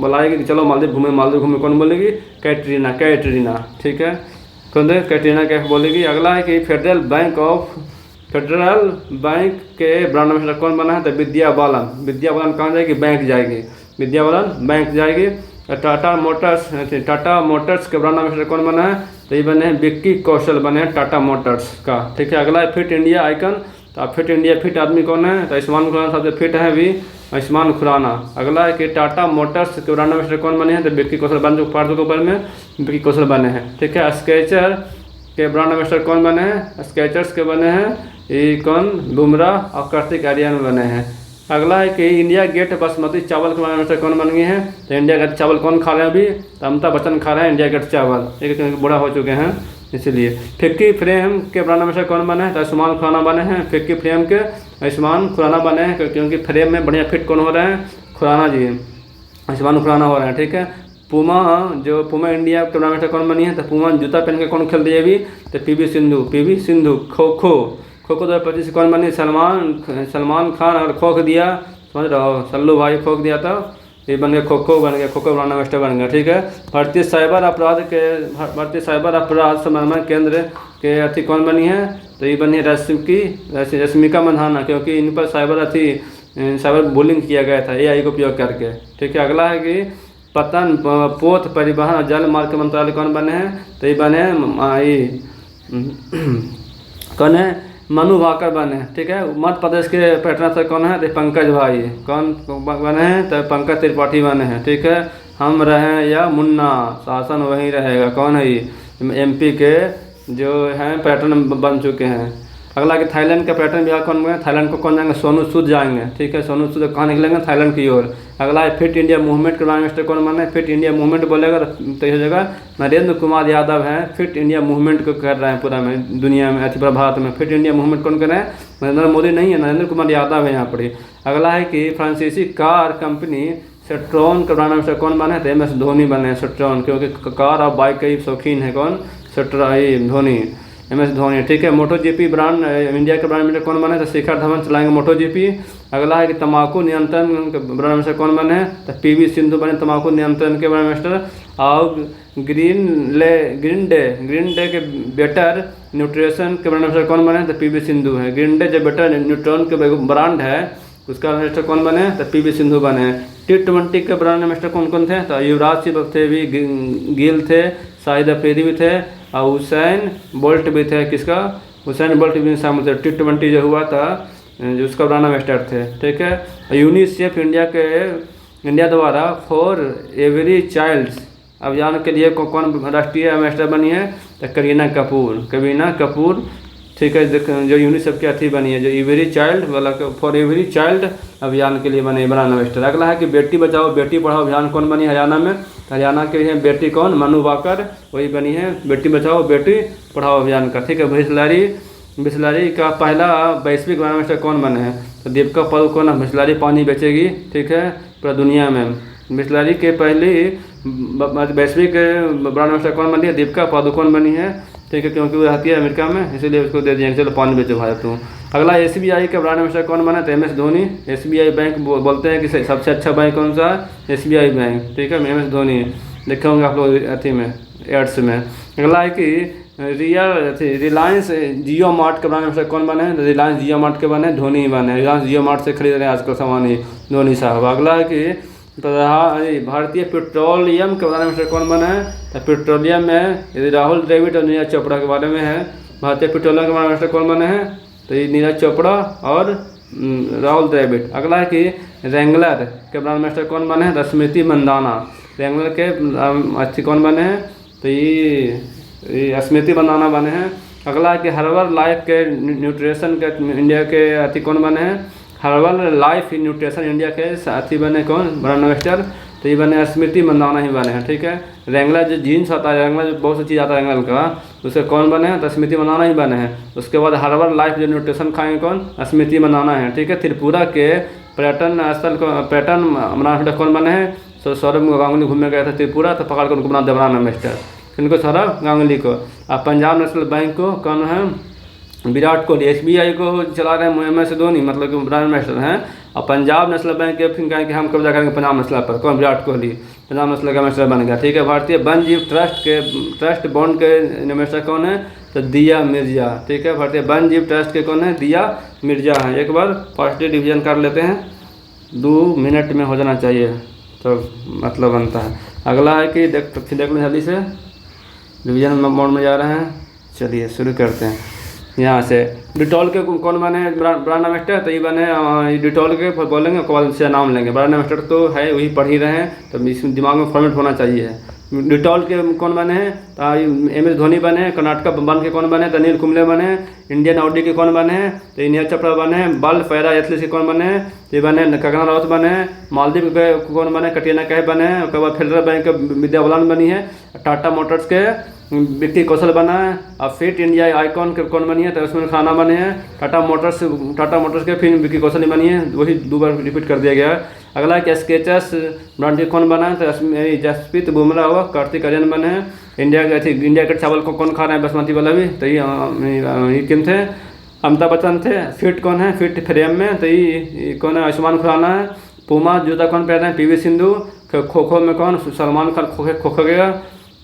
बुलाएगी कि चलो मालदीव घूमे, कौन बोलेगी? कैटरीना, ठीक है, कौन दे? कैटरीना कैफ बोलेगी। अगला है कि फेडरल बैंक के ब्रांड एम्बेसडर कौन बना है? तो विद्या बालन कहाँ जाएगी? विद्या बालन बैंक जाएगी। टाटा मोटर्स के ब्रांड एम्बेसडर कौन बना है? तो ये बने हैं विक्की कौशल बने हैं टाटा मोटर्स का, ठीक है। अगला है फिट इंडिया आइकन। तो फिट आदमी कौन है? तो आयुष्मान खुराना सबसे फिट है अभी, आयुष्मान खुराना। अगला है कि टाटा मोटर्स के ब्रांड एम्बेसडर कौन बने हैं? तो विक्की कौशल बन जो पार्ट के ऊपर में विक्की कौशल बने हैं, ठीक है। स्केचर के ब्रांड एम्बेसडर कौन बने हैं? स्केचर्स के बने हैं ये कौन? बुमराह और कार्तिक आर्यन बने हैं। अगला है कि इंडिया गेट बासमती चावल के ब्रांड एम्बेसडर कौन बन गए हैं? तो इंडिया गेट चावल कौन खा रहे हैं अभी? तो अमिताभ बच्चन खा रहे हैं इंडिया गेट चावल, ठीक है, क्योंकि बूढ़ा हो चुके हैं इसीलिए। फिक्की फ्रेम के ब्रांड एम्बेसडर कौन बने हैं? तो आयुष्मान खुराना बने हैं। फिक्की फ्रेम के आयुष्मान खुराना बने हैं, क्योंकि फ्रेम में बढ़िया फिट कौन हो रहे हैं? खुराना जी, आयुष्मान खुराना हो रहे हैं, ठीक है। पूमा, जो पूमा इंडिया के टूर्नामेंट कौन बनी है, तो पूमा जूता पहन के कौन खेल रही है अभी, तो पीवी सिंधु। खो खो 2025 कौन बनी, सलमान खान, और खोख दिया, समझ रहे हो, सल्लू भाई खोख दिया था, ये बन गया खो बन गया, खो ग्रांड मास्टर बन गया, ठीक है। भारतीय साइबर अपराध समन्वय केंद्र के अथी कौन बनी है, तो ये बनी है रश्मिका मंधाना, क्योंकि इन पर साइबर बुलिंग किया गया था AI को उपयोग करके, ठीक है। अगला है कि पोत परिवहन और जल मार्ग मंत्रालय कौन बने हैं, तो ये बने कौन है, मनु भाकर बने, ठीक है। मध्य प्रदेश के पटना से कौन है, तो पंकज भाई कौन बने हैं, तो पंकज त्रिपाठी बने हैं, ठीक है। हम रहें या मुन्ना, शासन वही रहेगा, कौन है ये, MP के जो हैं पर्यटन बन चुके हैं। अगला कि थाईलैंड का पर्यटन विभाग कौन बने, थाईलैंड को कौन जाएंगे, सोनू सूद जाएंगे, ठीक है। सोनू सूद कहाँ निकलेंगे, थाईलैंड की ओर। अगला है फिट इंडिया मूवमेंट के प्राइम मिनिस्टर कौन बने, फिट इंडिया मूवमेंट बोलेगा तो हो जाएगा नरेंद्र कुमार यादव हैं, फिट इंडिया मूवमेंट को कर रहे हैं पूरा में दुनिया में, पूरा भारत में फिट इंडिया मूवमेंट कौन कर रहे हैं, नरेंद्र मोदी नहीं है, नरेंद्र कुमार यादव है यहाँ पर। अगला है कि फ्रांसीसी कार कंपनी सेट्रॉन के प्राइम मिनिस्टर कौन बने, तो MS धोनी बने, सेट्रॉन, क्योंकि कार और बाइक के शौकीन है कौन, धोनी, MS धोनी, ठीक है। MotoGP ब्रांड इंडिया के ब्रांड मिनिस्टर कौन बने, तो शिखर धवन चलाएंगे MotoGP। अगला है कि तंबाकू नियंत्रण के ब्रांड मिनिस्टर कौन बने, तो PV सिंधु बने तंबाकू नियंत्रण के ब्रांड मिनिस्टर। और ग्रीन डे के बेटर न्यूट्रिशन के ब्रांड मिनिस्टर कौन बने, तो PV सिंधु है। ग्रीन डे जो बेटर न्यूट्रिशन के ब्रांड है उसका मिनिस्टर कौन बने, तो PV सिंधु बने। T20 के ब्रांड मिनिस्टर कौन कौन थे, तो युवराज सिंह थे, भी गिल थे, शाहिद अफरीदी भी थे, और हुसैन बोल्ट भी थे, किसका, हुसैन बोल्ट भी शामिल थे। T20 जो हुआ था जो उसका ब्रांड एम्बेसडर थे, ठीक है। यूनिसेफ इंडिया द्वारा फॉर एवरी चाइल्ड अभियान के लिए कौन राष्ट्रीय एम्बेसडर बनी है, तो करीना कपूर, ठीक है। जो यूनिसेफ की अथी बनी है, जो एवरी चाइल्ड वाला फॉर एवरी चाइल्ड अभियान के लिए बने ब्रांड एम्बेसडर। अगला है कि बेटी बचाओ बेटी पढ़ाओ अभियान कौन बनी हरियाणा में, हरियाणा के लिए बेटी कौन, मनु भाकर वही बनी है, बेटी बचाओ बेटी पढ़ाओ अभियान का, ठीक है। बिसलरी का पहला वैश्विक ब्रांड एम्बेसडर कौन बने हैं, तो दीपिका पादुकोण, बिसलरी पानी बेचेगी, ठीक है, पूरा दुनिया में। बिसलरी के पहली वैश्विक ब्रांड एम्बेसडर कौन बनी है, दीपिका पादुकोण बनी है, ठीक है, क्योंकि वो रहती है अमेरिका में, इसीलिए उसको दे दिया, चलो पानी बेचो भाई तू। अगला SBI का ब्रांड एम्बेसडर कौन बना, तो MS धोनी। SBI बैंक बोलते हैं कि सबसे अच्छा बैंक कौन सा है, SBI बैंक, ठीक है, MS धोनी, देखे होंगे आप लोग अथी में एड्स में। अगला है कि रिलायंस जियो मार्ट के ब्रांड एम्बेसडर कौन बने, तो रिलायंस जियो मार्ट के बने, धोनी ही बने, रिलायंस जियो मार्ट से खरीद रहे हैं आजकल सामान ही, धोनी साहब। अगला है कि भारतीय पेट्रोलियम के ब्रांड एम्बेसडर कौन बने हैं, तो पेट्रोलियम में राहुल द्रविड़ और नीरज चोपड़ा के बारे में है। भारतीय पेट्रोलियम के ब्रांड एम्बेसडर कौन बने हैं, तो ये नीरज चोपड़ा और राहुल द्रविड़। अगला है कि रेंगलर के ब्रांड एम्बेसडर कौन बने हैं, स्मृति मंदाना, रेंगलर के अच्छी कौन बने हैं, तो ये स्मृति मंदाना बने हैं। अगला है कि हर्बल लाइफ के न्यूट्रिशन के इंडिया के अथी कौन बने हैं, हर्बल लाइफ न्यूट्रिशन इंडिया के साथी बने कौन, ब्रांड एम्बेसडर, तो ये बने स्मृति मंदाना ही बने हैं, ठीक है। रेंगलर जो जीन्स आता है, रेंगलर जो बहुत सी चीज़ आता है रेंगलर का, उसके कौन बने हैं, तो स्मृति मंदाना ही बने हैं। उसके बाद हर्बल लाइफ जो न्यूट्रिशन खाएंगे कौन, स्मृति मंदाना है, ठीक है। त्रिपुरा के पर्यटन ब्रांड कौन बने हैं, तो सौरभ गांगुली घूमने गए थे त्रिपुरा, तो पकड़ कर उनको बना दिया ब्रांड एम्बेसडर, किनको, सौरभ गांगुली को। अब पंजाब नेशनल बैंक को कौन है, विराट कोहली। SBI को चला रहे हैं MS धोनी, मतलब कि ब्रांड एम्बेसडर हैं। और पंजाब नेशनल बैंक के फिर कहें कि हम कब्जा करेंगे पंजाब नेशनल पर, कौन, विराट कोहली, पंजाब नेशनल का एम्बेसडर बन गया, ठीक है। भारतीय वन जीव ट्रस्ट बॉन्ड के एम्बेसडर कौन है, तो दिया मिर्जा, ठीक है। भारतीय वन जीव ट्रस्ट के कौन है, दिया मिर्जा है। एक बार फर्स्ट डिवीजन कर लेते हैं, 2 मिनट में हो जाना चाहिए तो मतलब बनता है। अगला है कि देख लें जल्दी से, डिवीजन मोड में जा रहे हैं, चलिए शुरू करते हैं। यहाँ से डिटॉल के कौन बने ब्रांड एम्बेसडर, तो ये बने डिटॉल के बोलेंगे कौन से नाम लेंगे, ब्रांड एम्बेसडर तो है वही पढ़ ही रहे हैं, तो इसमें दिमाग में फॉर्मेट होना चाहिए। डिटॉल के कौन बने हैं, तो MS धोनी बने, कर्नाटका बन के कौन बने, तो अनिल कुंबले बने, इंडियन ऑडी के कौन बने हैं, तो नीरज चोपड़ा बने, बल पैरा एथलीट के कौन बने, तो ये बने कंगना राउत बने, मालदीव के कौन बने, कटरीना कैफ बने, उसके बाद फेडरल बैंक के विद्या बालन बनी है, टाटा मोटर्स के विक्की कौशल बना है। अब फिट इंडिया आइकॉन के कौन बनी है, तो उसमें खाना बने हैं टाटा मोटर्स के, फिर विक्की कौशल ही बनी है, वही 2 बार रिपीट कर दिया गया है। अगला है कि स्केचर्स ब्रांड के कौन बना है, तो जसप्रीत बुमराह हुआ, कार्तिक आर्यन बने हैं। इंडिया के चावल को कौन खा रहा है, बासमती वाला भी, तो ये किन थे, अमिताभ बच्चन थे। फिट कौन है, फिट फ्रेम में, तो ये कौन है, आयुष्मान खुराना है। पूमा जूता कौन पहन रहे हैं, पीवी सिंधु। खो खो में कौन, सलमान खान खोखेगा,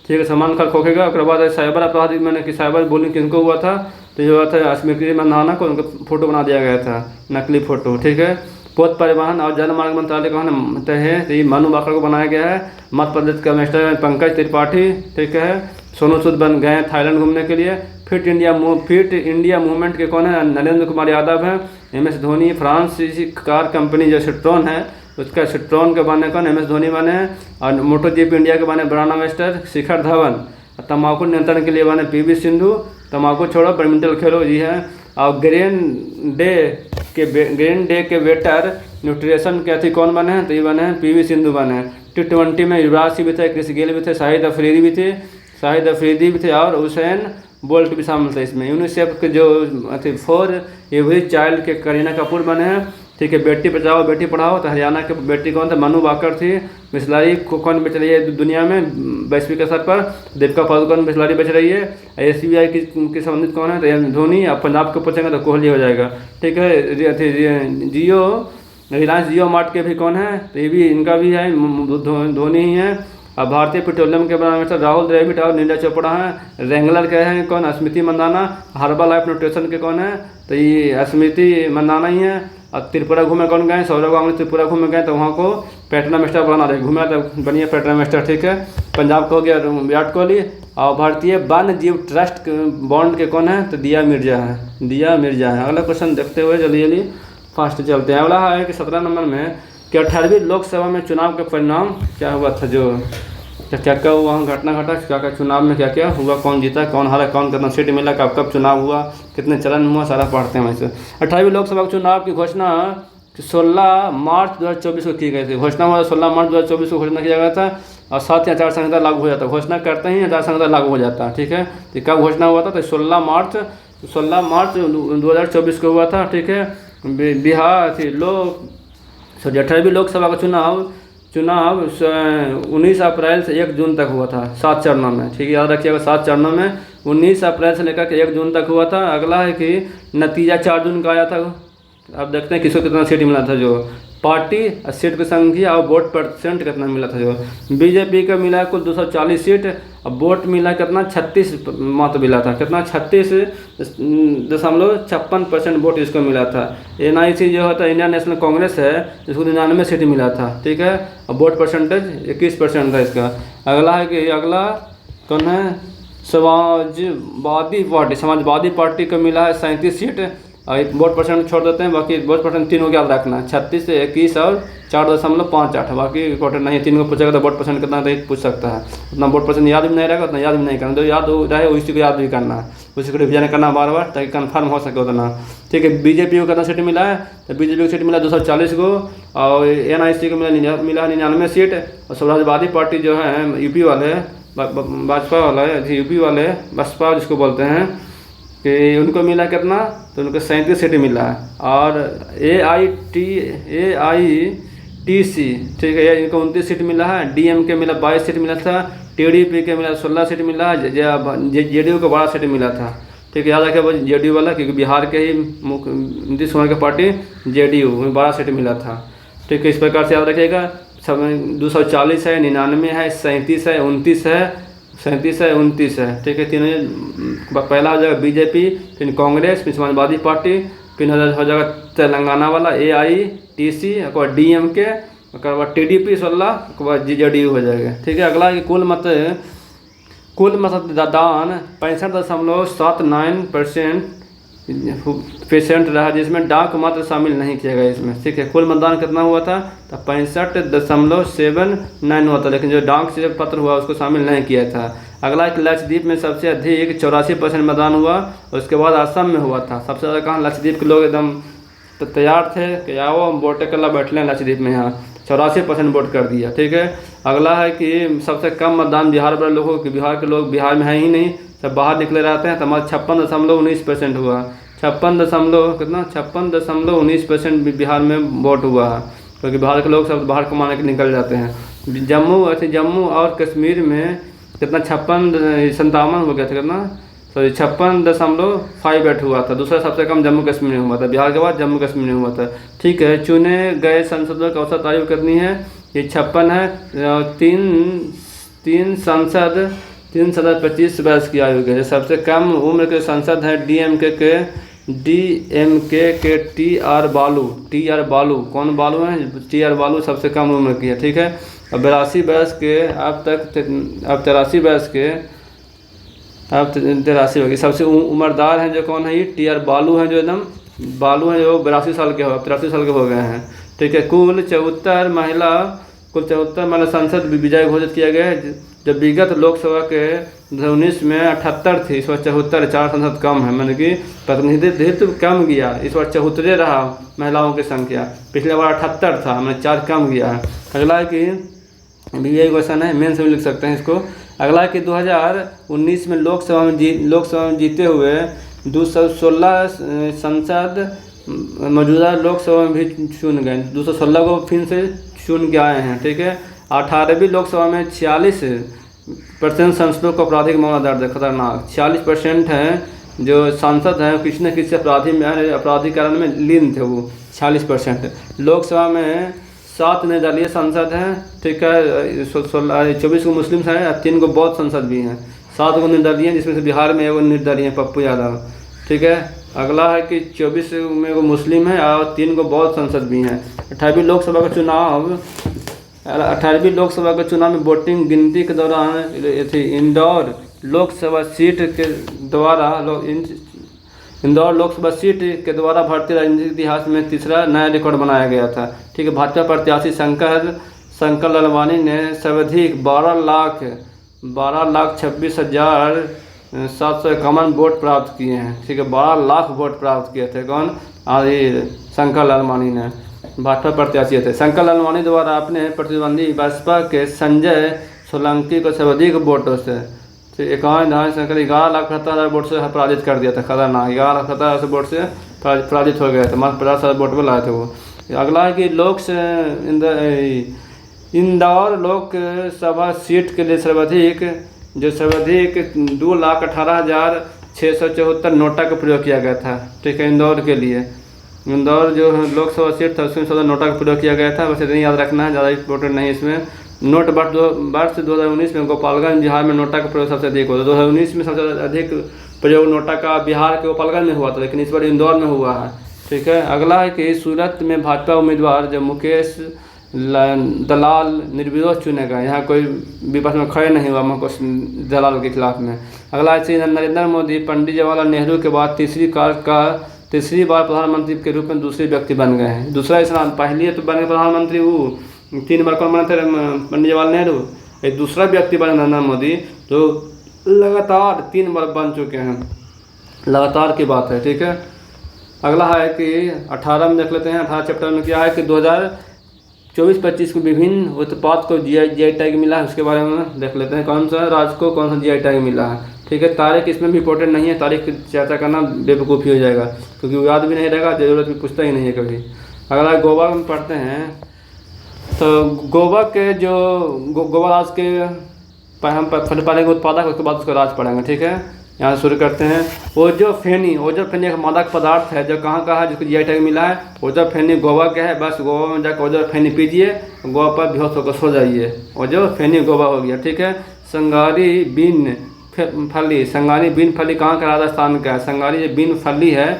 ठीक है, सलमान खान खोखेगा। उसके बाद साइबर अपराध, मैंने कि साइबर बुलिंग किनको हुआ था, तो ये हुआ था स्मृति मंदाना को, उनका फोटो बना दिया गया था, नकली फोटो, ठीक है। पथ परिवहन और जलमार्ग मंत्रालय कौन तय है, तो ये मनु बाकर को बनाया गया है। मध्य प्रदेश का मिनिस्टर पंकज त्रिपाठी, ठीक है। सोनू सूद बन गए थाईलैंड घूमने के लिए। फिट इंडिया मूवमेंट के कौन है, नरेंद्र कुमार यादव है। MS Dhoni, France car company जो सिट्रॉन है, उसका सिट्रॉन के बने कौन, MS धोनी बने हैं। और MotoGP इंडिया के बने ब्रांड एम्बेसडर शिखर धवन। तम्बाकू नियंत्रण के लिए बने PV सिंधु, तम्बाकू छोड़ो बैडमिंटन खेलो, जी है। और ग्रीन डे के वेटर न्यूट्रिशन के अथी कौन बने हैं, तो ये बने हैं PV सिंधु बने हैं। T20 में युवराज सिंह भी थे, क्रिस गेल भी थे, शाहिद अफरीदी भी थे और हुसैन बोल्ट भी शामिल थे इसमें। यूनिसेफ के जो अथी फॉर एवरी चाइल्ड के करीना कपूर बने हैं, ठीक है। बेटी बचाओ बेटी पढ़ाओ, तो हरियाणा की बेटी कौन था, मनु बाकर थी। बिस्लरी कौन बेच रही है दुनिया में वैश्विक स्तर पर, दीपिका पादुकोण बिस्लरी बेच रही है। SBI की संबंधित कौन है, तो धोनी। अब पंजाब के पूछेंगे तो कोहली हो जाएगा, ठीक है। रिलायंस जियो मार्ट के भी कौन है, तो ये भी इनका भी है, धोनी ही है। अब भारतीय पेट्रोलियम के ब्रांड राहुल द्रविड़ और नीरज चोपड़ा हैं। रेंगलर के हैं कौन, स्मृति मंदाना। हर्बल लाइफ न्यूट्रिशन के कौन है, तो ये स्मृति मंदाना ही है। अब त्रिपुरा घूमे कौन गए, सौरभ गांगुली त्रिपुरा घूमे गए, तो वहाँ को पैटर्न मास्टर बना रहे, घूमे तो बनिए पैटर्न मास्टर, ठीक है। पंजाब को हो गया विराट कोहली। और भारतीय वन्य जीव ट्रस्ट बॉन्ड के कौन है, तो दिया मिर्जा है। अगला क्वेश्चन देखते हुए जल्दी फास्ट चलते हैं। अगला है कि 17 नंबर में कि 18वीं लोकसभा में चुनाव के परिणाम क्या हुआ था, जो क्या क्या वहाँ घटना घटा, क्या चुनाव में क्या हुआ, कौन जीता, कौन हारा, कौन कितना सीट मिला, कब चुनाव हुआ, कितने चरण हुआ, सारा पढ़ते हैं वैसे। 18वीं लोकसभा चुनाव की घोषणा 16 मार्च 2024 को की गई थी। घोषणा हुआ 16 मार्च 2024 को घोषणा किया गया था, और साथ ही आचार संहिता लागू हो जाता। घोषणा करते ही आचार संहिता लागू हो जाता, ठीक है। तो कब घोषणा हुआ था, तो 16 मार्च 2024 को हुआ था, ठीक है। बिहार थी 18वीं लोकसभा का चुनाव 19 अप्रैल से 1 जून तक हुआ था, 7 चरणों में, ठीक है, याद रखिएगा। 7 चरणों में 19 अप्रैल से लेकर के 1 जून तक हुआ था। अगला है कि नतीजा 4 जून का आया था। अब देखते हैं किसको कितना सीट मिला था, जो पार्टी, सीट की संख्या और वोट परसेंट कितना मिला था। जो बीजेपी का मिला कुल 240 सीट, अब वोट मिला कितना 36 मत मिला था, कितना 36.56% वोट इसको मिला था। NIC जो होता है इंडियन नेशनल कांग्रेस है, इसको 99 सीट मिला था, ठीक है। अब वोट परसेंटेज 21% था इसका। अगला है कि अगला कौन है, समाजवादी पार्टी को मिला है 37 सीट, और वोट परसेंट छोड़ देते हैं, बाकी वोट परसेंट 3 को याद रखना, 36, 21 और 4.58। बाकी इम्पोर्टेंट नहीं, 3 को पूछेगा तो वोट परसेंट कितना तो पूछ सकता है। उतना वोट परसेंट याद भी नहीं रहेगा, उतना याद भी नहीं करना, जो याद हो रहे उसी को याद भी करना है, उसी को रिविजन करना बार बार, ताकि कन्फर्म हो सके उतना, ठीक है। बीजेपी को कितना सीट मिला है, तो बीजेपी को सीट मिला 240 को, और NIC को मिला 99 सीट। और समाजवादी पार्टी जो है यूपी वाले, भाजपा वाला है, यूपी वाले बसपा जिसको बोलते हैं, कि उनको मिला कितना, तो उनको 37 सीट मिला। और AITC, ठीक है, इनको 29 सीट मिला है। DMK मिला 22 सीट मिला था। TDP के मिला 16 सीट मिला। JDU को 12 सीट मिला था, ठीक है, याद रखिए वो JDU वाला, क्योंकि बिहार के ही नीतीश कुमार की पार्टी JDU में 12 सीट मिला था, ठीक है। इस प्रकार से याद रखिएगा। 240 है, 99 है, 37 है, 29 है, ठीक है। तीनों पहला हो जाएगा बीजेपी, फिर कांग्रेस, फिर समाजवादी पार्टी, फिर हो जाएगा तेलंगाना वाला AITC, उसके बाद DMK, उसके बाद TDP 16, उसके बाद JDU हो जाएगा, ठीक है। अगला कि कुल मतदान 65.79% रहा, जिसमें डाक मत शामिल नहीं किया गया इसमें, ठीक है। कुल मतदान कितना हुआ था, तो 65.79 हुआ था, लेकिन जो डाक से पत्र हुआ उसको शामिल नहीं किया था। अगला कि लक्षद्वीप में सबसे अधिक 84% मतदान हुआ, उसके बाद असम में हुआ था। सबसे ज़्यादा कहाँ, लक्षद्वीप के लोग एकदम तैयार थे कि आओ वोटे कल्ला बैठ लें लक्षद्वीप में। यहाँ 84% वोट कर दिया। ठीक है, अगला है कि सबसे कम मतदान बिहार वाले लोगों के, बिहार के लोग बिहार में है ही नहीं, सब बाहर निकले रहते हैं, तो हमारा 56.19% हुआ। 56 दशमलव कितना 56.19% बिहार में वोट हुआ है, क्योंकि बिहार के लोग सब बाहर कमाने के निकल जाते हैं। जम्मू और कश्मीर में कितना 57 हो गया था, कितना सॉरी 56.58 हुआ था। दूसरा सबसे कम जम्मू कश्मीर में हुआ था, बिहार के बाद जम्मू कश्मीर में हुआ था। ठीक है, चुने गए सांसदों की औसत आयु कितनी है, ये 56 है। तीन सांसद 25 वर्ष की आयु के। सबसे कम उम्र के सांसद हैं डीएमके के टी.आर. बालू। कौन बालू हैं? टी.आर. बालू सबसे कम उम्र की है। ठीक है, अब 82 वर्ष के अब 83 वर्ष के अब 83 हो गई। सबसे उम्रदार हैं जो कौन है, ये टी.आर. बालू हैं, जो एकदम बालू हैं, जो 82 साल के हो, अब 83 साल के हो गए हैं। ठीक है, कुल 74 महिला सांसद विजय घोषित किया गया है। जब विगत लोकसभा के 2019 में 78 थी, इस बार 74, 4 सांसद कम है, मतलब कि प्रतिनिधित्व कम गया, इस बार 74 रहा महिलाओं की संख्या। पिछले बार 78 था, मतलब 4 कम गया है। अगला है कि यही क्वेश्चन है, मेन से भी लिख सकते हैं इसको। अगला है कि 2019 में लोकसभा में जीते हुए 216 सांसद मौजूदा लोकसभा में भी चुन गए, 216 को फिर से चुन के आए हैं। ठीक है, 18वीं लोकसभा में 46% सांसदों को आपराधिक मामला दर्ज है, खतरनाक। 40% हैं जो सांसद हैं किसी न किसी आपराधिक कारण में लीन थे, वो 40%। लोकसभा में 7 निर्दलीय सांसद हैं। ठीक है, 24 को मुस्लिम हैं, 3 को बौद्ध सांसद भी हैं, 7 को निर्दलीय हैं, जिसमें से बिहार में वो निर्दलीय हैं, पप्पू यादव। ठीक है, अगला है कि 24 में वो मुस्लिम हैं और 3 को बौद्ध सांसद भी हैं। 18वीं लोकसभा का चुनाव में वोटिंग गिनती के दौरान इंदौर लोकसभा सीट के द्वारा भारतीय राजनीतिक इतिहास में तीसरा नया रिकॉर्ड बनाया गया था। ठीक है, भाजपा प्रत्याशी शंकर लालवानी ने सर्वाधिक 12,26,751 वोट प्राप्त किए हैं। ठीक है, 12 लाख वोट प्राप्त किए थे। कौन? शंकर लालवानी ने, भाजपा प्रत्याशी थे। शंकर लालवानी द्वारा अपने प्रतिद्वंदी बसपा के संजय सोलंकी को सर्वाधिक वोटों से 11,78,000 वोट से पराजित कर दिया था। खतरनाक, 11,78,000 वोट से पराजित हो गया था, मात्र 50,000 वोट में लाए थे वो। अगला है कि इंदौर लोकसभा सीट के लिए सर्वाधिक 2,18,674 नोटा का प्रयोग किया गया था। ठीक है, इंदौर के लिए, इंदौर जो लोकसभा सीट था उसमें 14 नोटा का प्रयोग किया गया था। बस इतना याद रखना है, ज़्यादा इंपॉर्टेंट नहीं इसमें। नोट वर्ष 2019 में गोपालगंज बिहार में नोटा का प्रयोग सबसे अधिक हुआ था। 2019 में सबसे अधिक प्रयोग नोटा का बिहार के गोपालगंज में हुआ था, लेकिन इस बार इंदौर में हुआ है। ठीक है, अगला है कि सूरत में भाजपा उम्मीदवार जो मुकेश दलाल निर्विरोध चुने गए, यहाँ कोई विपक्ष में खड़े नहीं हुआ मुकेश दलाल के खिलाफ में। अगला है नरेंद्र मोदी पंडित जवाहरलाल नेहरू के बाद तीसरी बार प्रधानमंत्री के रूप में दूसरे व्यक्ति बन गए हैं। दूसरा स्थान, पहले तो बने प्रधानमंत्री वो 3 बार कौन बने थे, पंडित जवाहरलाल नेहरू। एक दूसरा व्यक्ति बने नरेंद्र मोदी, जो लगातार 3 बार बन चुके हैं, लगातार की बात है। ठीक है, अगला है कि 18 में देख लेते हैं। 18 चैप्टर में क्या है कि 2024-25 को विभिन्न उत्पाद को जीआई टैग मिला है, उसके बारे में देख लेते हैं। कौन सा राज्य को कौन सा जीआई टैग मिला है। ठीक है, तारीख इसमें भी इंपॉर्टेंट नहीं है, तारीख की चर्चा करना बेवकूफ़ी हो जाएगा, क्योंकि वो याद भी नहीं रहेगा, जरूरत भी पूछता ही नहीं है कभी। अगला गोवा में पढ़ते हैं, तो गोवा के जो गोवा राज्य के हम पहले पढ़ेंगे उत्पादक, उसके बाद उसका राज पढ़ेंगे। ठीक है, यहाँ से शुरू करते हैं। ओजोफेनी एक मादक पदार्थ है जो कहाँ है, जिसको जीआई टैग मिला है। ओजोफेनी गोवा का है, बस गोवा में जाकर ओजोफेनी पीजिए, गोवा पर बेहोश होकर सो जाइए। ओजोफेनी गोवा हो गया। ठीक है, संगारी बीन फली कहाँ का? राजस्थान का है। संगारी जो बीन फली है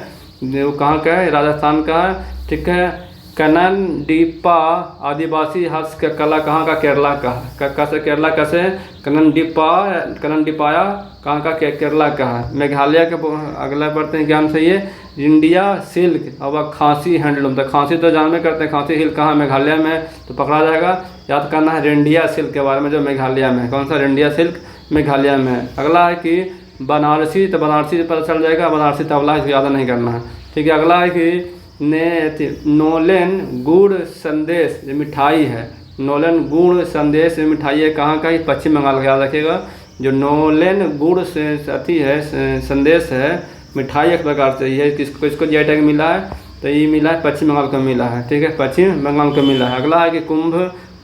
वो कहाँ का है? राजस्थान का है। ठीक है, कननडिप्पा आदिवासी हस्तकला कहाँ का? केरला का। कैसे केरला कैसे? कननडिप्पाया कहाँ का? केरला का है। मेघालय के अगला पढ़ते हैं ज्ञान से, ये इंडिया सिल्क और खांसी हैंडलूम। तो खांसी तो जानते करते हैं, खांसी हिल कहाँ? मेघालय में, तो पकड़ा जाएगा। याद करना है रेंडिया सिल्क के बारे में, जो मेघालय में। कौन सा? रेंडिया सिल्क मेघालय में। अगला है कि बनारसी, तो बनारसी पता चल जाएगा, बनारसी तबला है, याद नहीं करना है। ठीक है, अगला है कि नोलेन गुड़ संदेश, ये मिठाई है। नोलेन गुड़ संदेश ये मिठाई है, कहाँ का? पश्चिम बंगाल का, याद रखिएगा। जो नोलेन गुड़ से अथी है संदेश है, मिठाई एक प्रकार से, ये किसको किसको जीआई टैग मिला है? तो ये मिला है पश्चिम बंगाल को मिला है, ठीक है, पश्चिम बंगाल को मिला है। अगला है कि कुंभ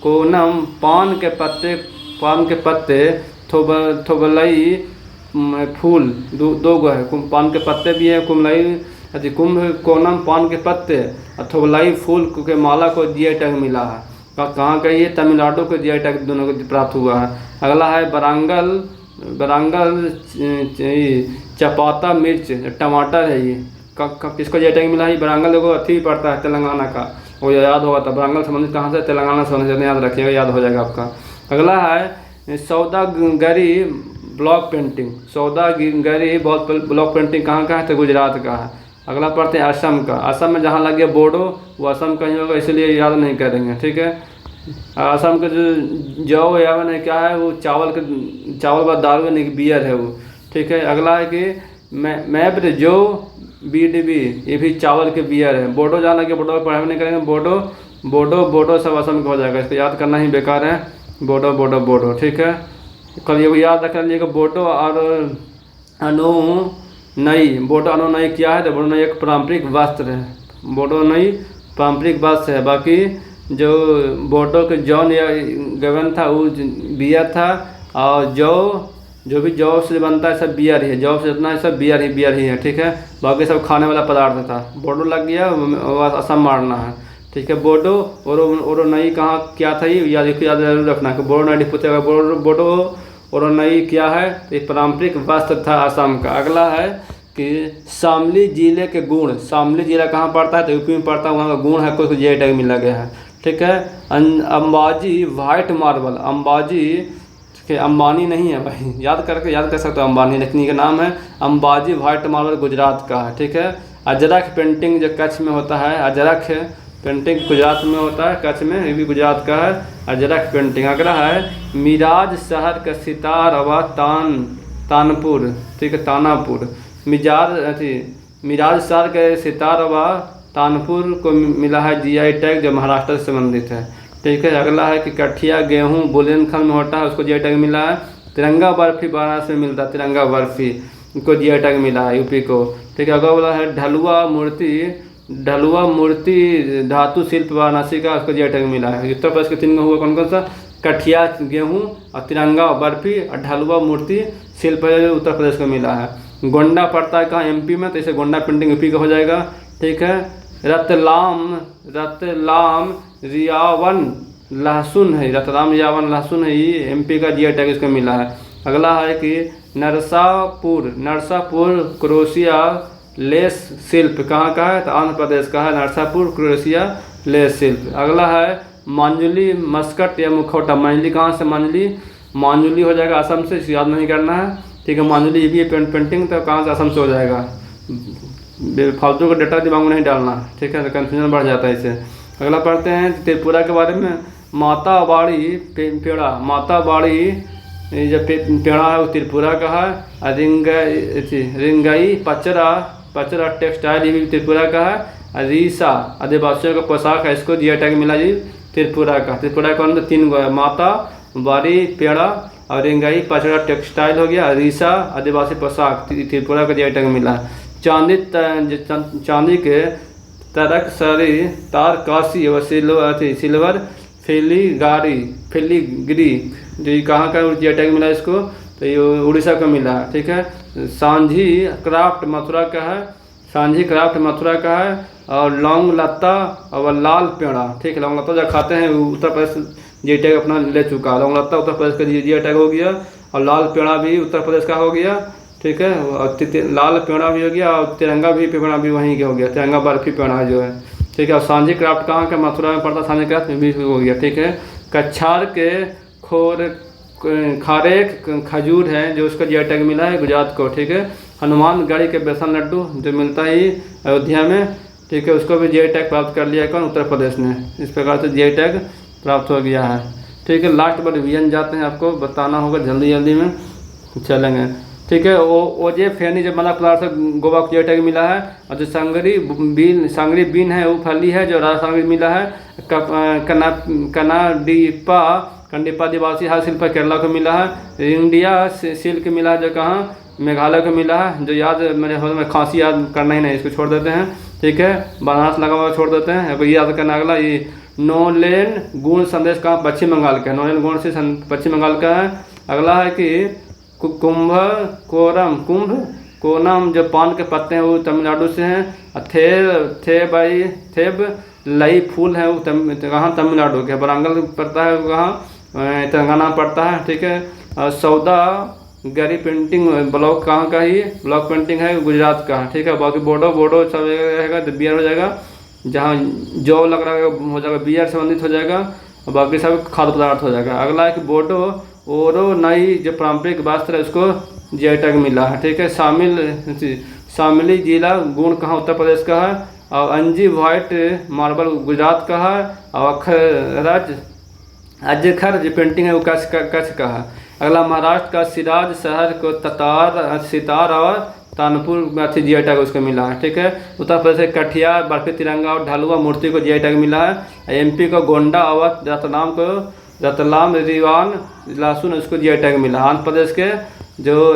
कोनम पान के पत्ते थोबलई फूल, दो गो है, पान के पत्ते भी है, कुंभलई कुंभ कोनम पान के पत्ते और थोबलाई फूल के माला को जीआई टैग मिला है। कहाँ का? ये तमिलनाडु को जीआई टैग दोनों को प्राप्त हुआ है। अगला है बरांगल चपाता मिर्च, टमाटर है, ये किसको जीआई टैग मिला है? बरांगल को अथी पड़ता है तेलंगाना का, वो याद होगा था। बरांगल संबंधित कहाँ से? तेलंगाना से, याद रखिएगा, याद हो जाएगा आपका। अगला है सौदागरी ब्लॉक पेंटिंग, सौदागरी ब्लॉक पेंटिंग कहाँ का है? तो गुजरात का है। अगला पढ़ते हैं असम का। असम में जहाँ लगे बोडो वो असम का ही होगा, इसलिए याद नहीं करेंगे, ठीक है। असम का जो जौ या मैंने क्या है, वो चावल बाद दारू नहीं, बियर है वो, ठीक है। अगला है कि मैब्र जो BDB, ये भी चावल के बियर है। बोडो जहाँ लगे बोडो पढ़ाई नहीं करेंगे, बोडो सब असम का हो जाएगा, इसको याद करना ही बेकार है। बोडो, ठीक है। कल ये याद रख लीजिएगा, बोडो और अनुनई। बोडो अनुनई क्या है? तो बोडो नई एक पारंपरिक वस्त्र है, बोडो नई पारंपरिक वस्त्र है। बाकी जो बोडो के जौन या गवन था वो बियर था, और जो भी जौ से बनता है सब बियर ही है, जौ से जितना है सब बियर ही है, ठीक है। बाकी सब खाने वाला पदार्थ था। बोडो लग गया, असम मारना है, ठीक है। बोडो ओरोनई कहाँ क्या था? ये याद जरूर रखना है। बोडो नई पूछेगा, बोडो ओरोनई क्या है? तो ये पारंपरिक वस्त्र था असम का। अगला है कि शामली जिले के गुण, शामली जिला कहाँ पड़ता है? तो यूपी में पड़ता है, वहाँ का गुण है, कोई जीआई टैग मिला गया है, ठीक है। अंबाजी वाइट मार्बल, अंबाजी के अंबानी नहीं है भाई, याद कर सकते हो अंबानी, लेकिन ये नाम है अंबाजी वाइट मार्बल, गुजरात का है, ठीक है। अजरक पेंटिंग जो कच्छ में होता है, अजरक पेंटिंग गुजरात में होता है, कच्छ में, ये भी गुजरात का है अजरक पेंटिंग। अगला है मिराज शहर का सितार व तानपुर, ठीक है, तानापुर। मिराज शहर के सितार व तानपुर को मिला है जीआई टैग, जो महाराष्ट्र से संबंधित है, ठीक है। अगला है कि कठिया गेहूँ बुंदेलखंड में होता है, उसको जीआई टैग मिला है। तिरंगा बर्फी वाराणसी में मिलता है, तिरंगा बर्फी को जीआई टैग मिला है यूपी को, ठीक है। अगला वाला है ढलुआ मूर्ति धातु शिल्प वाराणसी का, उसको जीआई टैग मिला है। उत्तर प्रदेश के 3 में हुआ कौन कौन सा? कठिया गेहूँ और तिरंगा बर्फी और ढलुआ मूर्ति शिल्प उत्तर प्रदेश को मिला है। गोंडा पड़ता है कहाँ? MP में, तो इसे गोंडा पेंटिंग यूपी का हो जाएगा, ठीक है। रतलाम रियावन लहसुन है, रतलाम रियावन लहसुन है, ये MP का जीआई टैग इसको मिला है। अगला है कि नरसापुर क्रोशिया लेस शिल्प कहाँ का है? तो आंध्र प्रदेश का है, नरसापुर क्रोशिया लेस शिल्प। अगला है मांजुली मस्कट या मुखौटा, मांजुली कहाँ से? मांजुली हो जाएगा असम से, इसे याद नहीं करना है, ठीक है। मांजुली ये भी पेंटिंग, तो कहाँ से? असम से हो जाएगा, फालतू का डेटा दिमाग में नहीं डालना, ठीक है, तो कन्फ्यूजन बढ़ जाता है इससे। अगला पढ़ते हैं त्रिपुरा के बारे में। माताबाड़ी पेड़ा, माताबाड़ी जो पेड़ा है वो त्रिपुरा का है। रिंगाई पचरा टेक्सटाइल, ये भी त्रिपुरा का है। रीसा आदिवासियों का पोशाक है, इसको जीआई टैग मिला जी त्रिपुरा का। त्रिपुरा के अंदर 3 गो है, माता बाड़ी पेड़ा और रिंगाई पचरा टेक्सटाइल हो गया। रीसा आदिवासी पोशाक त्रिपुरा का जीआई टैग मिला। चांदी के तरक सरी तार काशी व सिल्वर फिलीग्री, जो ये कहाँ का जीआई टैग मिला इसको? तो ये उड़ीसा का मिला, ठीक है। सांझी क्राफ्ट मथुरा का है। और लौंग लत्ता और लाल पेड़ा, ठीक है। लौंग लत्ता जो खाते हैं उत्तर प्रदेश जीआई टैग अपना ले चुका है। लौंग लत्ता उत्तर प्रदेश का जीआई टैग हो गया, और लाल पेड़ा भी उत्तर प्रदेश का हो गया, ठीक है। और लाल पेड़ा भी हो गया, और तिरंगा भी पेड़ा भी वहीं का हो गया, तिरंगा बर्फी पेड़ा जो है, ठीक है। और सांझी क्राफ्ट कहाँ का? मथुरा में पड़ता, सांझी क्राफ्ट में भी हो गया, ठीक है। कछार के खारेक खजूर है, जो उसका जीआई टैग मिला है गुजरात को, ठीक है। हनुमानगढ़ी के बेसन लड्डू जो मिलता है अयोध्या में, ठीक है, उसको भी जीआई टैग प्राप्त कर लिया कौन? उत्तर प्रदेश ने। इस प्रकार से जीआई टैग प्राप्त हो गया है, ठीक है। लास्ट बार रिवीजन जाते हैं, आपको बताना होगा जल्दी में चलेंगे। ठीक है। ओजे फेनी जो बना पदार्थ गोवा को टैग मिला है। और जो सांगरी बीन है वो फली है जो राजस्थान को मिला है। कनाडीपा आदिवासी हस्तशिल्प केरला को मिला है। इंडिया सिल्क मिला है जो कहाँ मेघालय को मिला है। जो याद मेरे हो में खांसी याद करना ही नहीं, इसको छोड़ देते हैं। ठीक है, बनारस लगा हुआ छोड़ देते हैं। ये याद करना अगला, ये नोलेन गुण संदेश कहाँ पश्चिम बंगाल का है। नोलेन गुण से पश्चिम बंगाल का है। अगला है कि कुंभ कोनम जो पान के पत्ते हैं वो तमिलनाडु से हैं। थेब लई फूल है वो कहाँ तमिलनाडु के वरांगल पड़ता है, वो कहाँ तेलंगाना पड़ता है। ठीक है। सौदा गरी पेंटिंग ब्लॉक कहाँ का ही ब्लॉक पेंटिंग है गुजरात का। ठीक है। बाकी बोडो सब रहेगा तो बियर हो जाएगा। जहाँ जौ लग रहा है हो जाएगा बियर संबंधित हो जाएगा। और बाकी सब खाद्य पदार्थ हो जाएगा। अगला है कि बोडो ओरो नई जो पारंपरिक वस्त्र है उसको जीआई टैग मिला है। ठीक है। शामिली जिला गुण कहाँ उत्तर प्रदेश का है। और अंजी वाइट मार्बल गुजरात का है। और अजखर जो पेंटिंग है वो कच्छ का है। अगला महाराष्ट्र का सिराज शहर को सितार और तानपुर जीआई टैग उसको मिला है। ठीक है। उत्तर प्रदेश के कठिया बर्फी तिरंगा और ढलुआ मूर्ति को जीआई टैग मिला है। एमपी को गोंडा और रतलाम रिवान लहसुन उसको जीआई टैग मिला। आंध्र प्रदेश के जो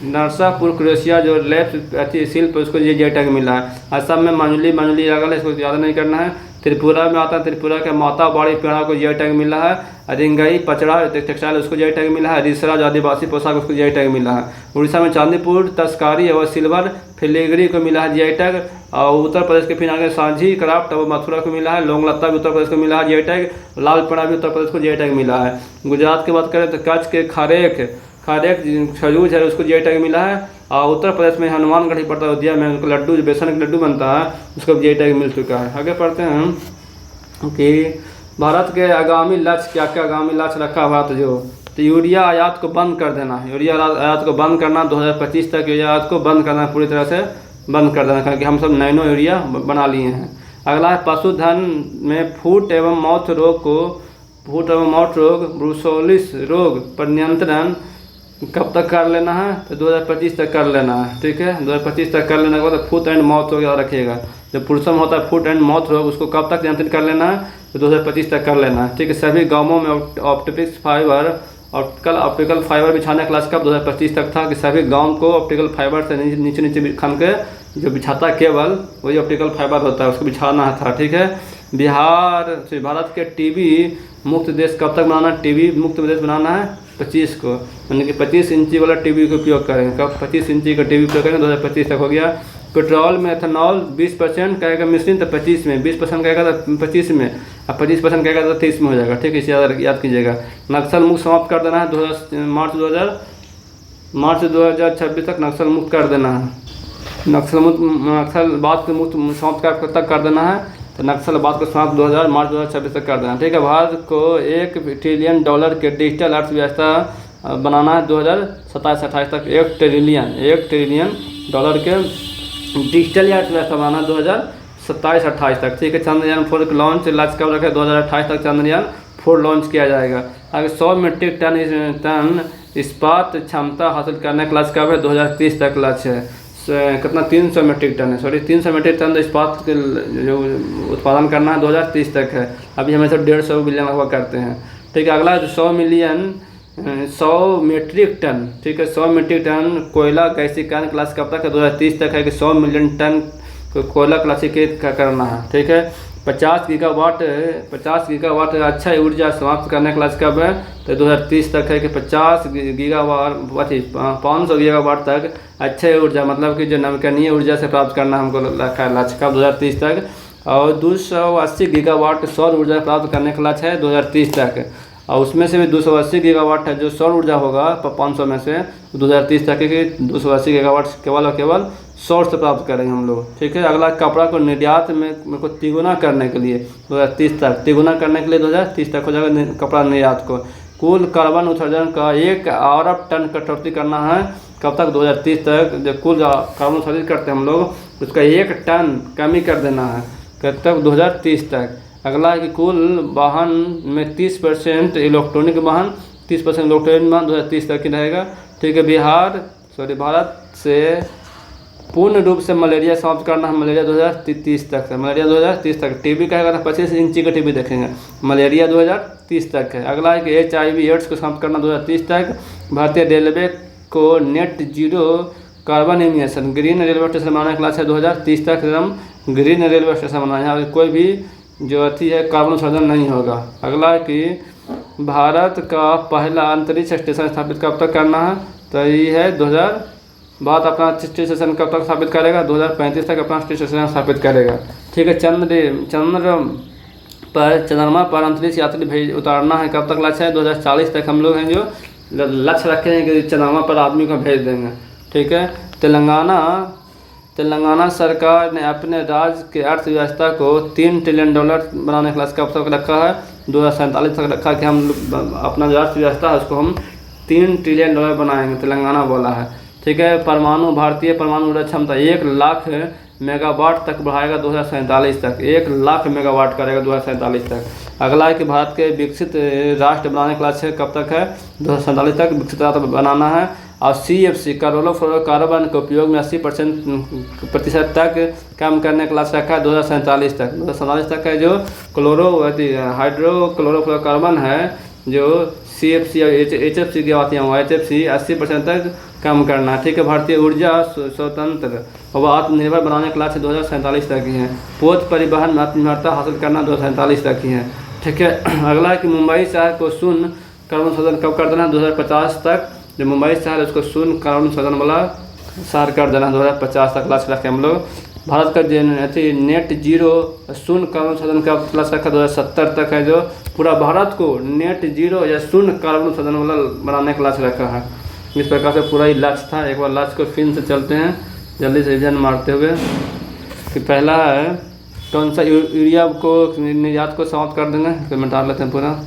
नरसापुर क्रोशिया जो लैप शिल्प उसको जीआई टैग मिला है। असम में मंजुली लगल है, इसको याद नहीं करना है। त्रिपुरा में आता है, त्रिपुरा के माताबाड़ी पेड़ा को जीआई टैग मिला है। रिंगाई पचड़ा टेक्सटाइल उसको जीआई टैग मिला है। रिसरा जो आदिवासी पोशाक उसको जीआई टैग मिला है। उड़ीसा में चांदीपुर तस्कारी और सिल्वर फिलीगरी को मिला है जीआई टैग। और उत्तर प्रदेश के फिर आगे सांझी क्राफ्ट और मथुरा को मिला है। लोंगलत्ता भी उत्तर प्रदेश को मिला है जीआई टैग। लाल पेड़ा भी उत्तर प्रदेश को जीआई टैग मिला है। गुजरात की बात करें तो कच्छ के खारेक खजूर है उसको जीआई टैग मिला है। और उत्तर प्रदेश में हनुमानगढ़ ही पड़ता है अयोध्या में, उनको लड्डू जो बेसन का लड्डू बनता है उसको जीआई टैग मिल चुका है। आगे पढ़ते हैं कि भारत के आगामी लक्ष्य क्या क्या आगामी लक्ष्य रखा हुआ तो यूरिया आयात को बंद कर देना है। यूरिया आयात को बंद करना 2025 तक यूरिया आयात को बंद करना पूरी तरह से बंद कर देना, क्योंकि हम सब नैनो यूरिया बना लिए हैं। अगला है पशुधन में फूट एवं माउथ रोग ब्रुसोलिस रोग पर नियंत्रण कब तक कर लेना है तो 2025 तक कर लेना है। ठीक है। 2025 तक कर लेने के बाद फुट एंड माउथ रोग याद रखिएगा। जब पुरुषों में होता है फुट एंड माउथ रोग उसको कब तक नियंत्रित कर लेना है तो 2025 तक कर लेना है। ठीक है। सभी गांवों में ऑप्टिकल फाइबर बिछाने का क्लास कब 2025 तक था कि सभी गाँव को ऑप्टिकल फाइबर से नीचे खन के जो बिछाता है केवल वही ऑप्टिकल फाइबर होता है उसको बिछाना था। ठीक है। भारत के टीबी मुक्त देश कब तक बनाना है, टीबी मुक्त देश बनाना है 25 को, यानी कि 25 इंची वाला टीबी का उपयोग करेंगे। कब 25 इंची का टीबी उपयोग करेंगे 2025 तक हो गया। पेट्रोल में एथेनॉल 20% कहेगा मिश्रण तो 25 में, 20% कहेगा तो 25 में, और 25% कहेगा तो 30 में हो जाएगा। ठीक है। इसे याद कीजिएगा। नक्सल मुक्त समाप्त कर देना है मार्च 2026 तक नक्सल मुक्त कर देना है। नक्सलवाद को मुक्त समाप्त तक कर देना है तो नक्सलवाद को समाप्त मार्च 2026 तक कर देना। ठीक है। भारत को $1 ट्रिलियन के डिजिटल अर्थव्यवस्था बनाना है 2027-28 तक। $1 ट्रिलियन के डिजिटल अर्थव्यवस्था बनाना 2027-28 तक। ठीक है। चंद्रयान 4 का लॉन्च लक्ष्य कब रखे 2028 तक चंद्रयान 4 लॉन्च किया जाएगा। आगे 100 मीट्रिक टन इस्पात क्षमता हासिल करने का लक्ष्य कब है 2030 तक लक्ष्य है। कितना 300 मीट्रिक टन है, 300 मीट्रिक टन इस्पात के जो उत्पादन करना है 2030 तक है। अभी हमें सब 150 बिलियन हुआ करते हैं। ठीक है। अगला 100 मीट्रिक टन। ठीक है। 100 मीट्रिक टन कोयला गैसीकरण क्लास कब तक है 2030 तक है कि 100 मिलियन टन कोयला क्लासिकेट करना है। ठीक है। 50 गीगावाट अच्छा ऊर्जा समाप्त करने का लक्ष्य कब है तो 2030 तक है कि 500 गीगावाट तक अच्छे ऊर्जा मतलब कि जो नवीकरणीय ऊर्जा से प्राप्त करना हमको रखा है लक्ष्य कब 2030 तक। और 280 गीगावाट सौर ऊर्जा प्राप्त करने का लक्ष्य है 2030 तक। और उसमें से भी 280 गीगावाट है जो सौर ऊर्जा होगा 500 में से 2030 तक कि 280 गीगावाट केवल और केवल सौर से प्राप्त करेंगे हम लोग। ठीक है। अगला कपड़ा को निर्यात में को तिगुना करने के लिए 2030 तक 2030 तक हो जाएगा कपड़ा निर्यात को। कुल कार्बन उत्सर्जन का 1 अरब टन कटौती करना है कब तक 2030 तक। जब कुल कार्बन उत्सर्जित करते हैं हम लोग उसका 1 टन कमी कर देना है कब तक 2030 तक। अगला है कि कुल वाहन में 30% इलेक्ट्रॉनिक वाहन 30% लोग निर्माण 2030 तक ही रहेगा। ठीक है, भारत से पूर्ण रूप से मलेरिया समाप्त करना है, मलेरिया 2030 तक है, मलेरिया 2030 तक। टीबी का है 25 इंची का टीबी देखेंगे, मलेरिया 2030 तक है। अगला है कि HIV एड्स को समाप्त करना 2030 तक। भारतीय रेलवे को net zero carbon emission green railway station बनाने का लक्ष्य है 2030 तक एकदम ग्रीन रेलवे स्टेशन बनाना है, कोई भी जो अति है कार्बन उत्सर्जन नहीं होगा। अगला है कि भारत का पहला अंतरिक्ष स्टेशन स्थापित कब तक करना है, तो ये है 2000 भारत अपना स्टेशन कब तक स्थापित करेगा, 2035 तक अपना स्टेशन स्थापित करेगा। ठीक है, चंद्रमा पर अंतरिक्ष यात्री भेज उतारना है, कब तक लक्ष्य है, 2040 तक हम लोग हैं जो लक्ष्य रखे हैं कि चंद्रमा पर आदमी को भेज देंगे। ठीक है, तेलंगाना सरकार ने अपने राज्य के अर्थव्यवस्था को $3 ट्रिलियन बनाने का लक्ष्य कब तक रखा है, 2047 तक रखा कि हम अपना जो अर्थव्यवस्था है उसको हम $3 ट्रिलियन बनाएंगे, तेलंगाना बोला है। ठीक है, भारतीय परमाणु ऊर्जा क्षमता 1 लाख मेगावाट तक बढ़ाएगा 2047 तक, 1 लाख मेगावाट करेगा 2047 तक। अगला है कि भारत के विकसित राष्ट्र बनाने का लक्ष्य कब तक है, 2047 तक विकसित राष्ट्र बनाना है। और CFC क्लोरोफ्लोरोकार्बन के उपयोग में 80% तक कम करने का लक्ष्य रखा है 2047 तक। 2047 तक है जो हाइड्रोक्लोरोफ्लोरोकार्बन है जो CFC और HFC की बात यहाँ HFC 80% तक कम करना। ठीक है, भारतीय ऊर्जा स्वतंत्र और आत्मनिर्भर बनाने का लक्ष्य 2047 तक ही है। पोत परिवहन में आत्मनिर्भरता हासिल करना 2047 तक ही है। ठीक है, अगला है कि मुंबई शहर को शून्य कार्बन उत्सर्जन कब कर देना, 2050 तक। जो मुंबई शहर है उसको शून्य कार्बन उत्सर्जन वाला शहर कर देना 2050 तक लक्ष्य रखें हम लोग। भारत का नेट जीरो शून्य कार्बन उत्सर्जन का लक्ष्य रखा 2070 तक है, जो पूरा भारत को नेट जीरो या शून्य कार्बन उत्सर्जन वाला बनाने का लक्ष्य रखा है। इस प्रकार से पूरा ही लक्ष्य था। एक बार लक्ष्य को फिर से चलते हैं जल्दी से रिविजन मारते हुए कि पहला है कौन सा, यूरिया को निर्यात को समाप्त कर देंगे, तो मैं डाल लेते हैं पूरा।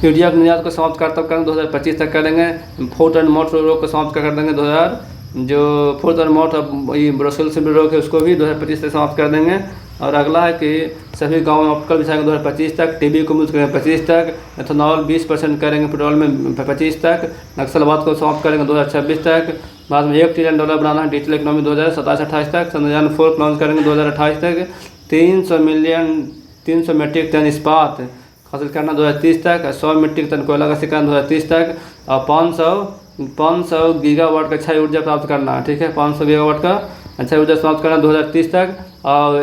यूरिया के निर्यात को समाप्त कर तब करेंगे 2025 तक करेंगे। फूड एंड मोटर रोग को समाप्त कर देंगे 2000 जो फूड एंड मोटर ब्रुसेलोसिस रोग है उसको भी 2025 तक समाप्त कर देंगे। और अगला है कि सभी गाँव में ऑप्टिकल बिछाएंगे 2025 तक। टीबी को मुक्त करेंगे 25 तक। एथेनॉल 20% करेंगे पेट्रोल में 25 तक। नक्सलवाद को समाप्त करेंगे 2026 तक। बाद में $1 ट्रिलियन बनाना है डिजिटल इकोनॉमी 2027-28 तक। चंद्रयान 4 लॉन्च करेंगे 2028 तक। 300 मीट्रिक टन इस्पात हासिल करना 2030 तक। 100 मीट्रिक टन कोयला का सिखाना 2030 तक। और 500 गीगावाट का अक्षय ऊर्जा प्राप्त करना है। ठीक है, 500 गीगावाट का अक्षय ऊर्जा समाप्त करना 2030 तक। और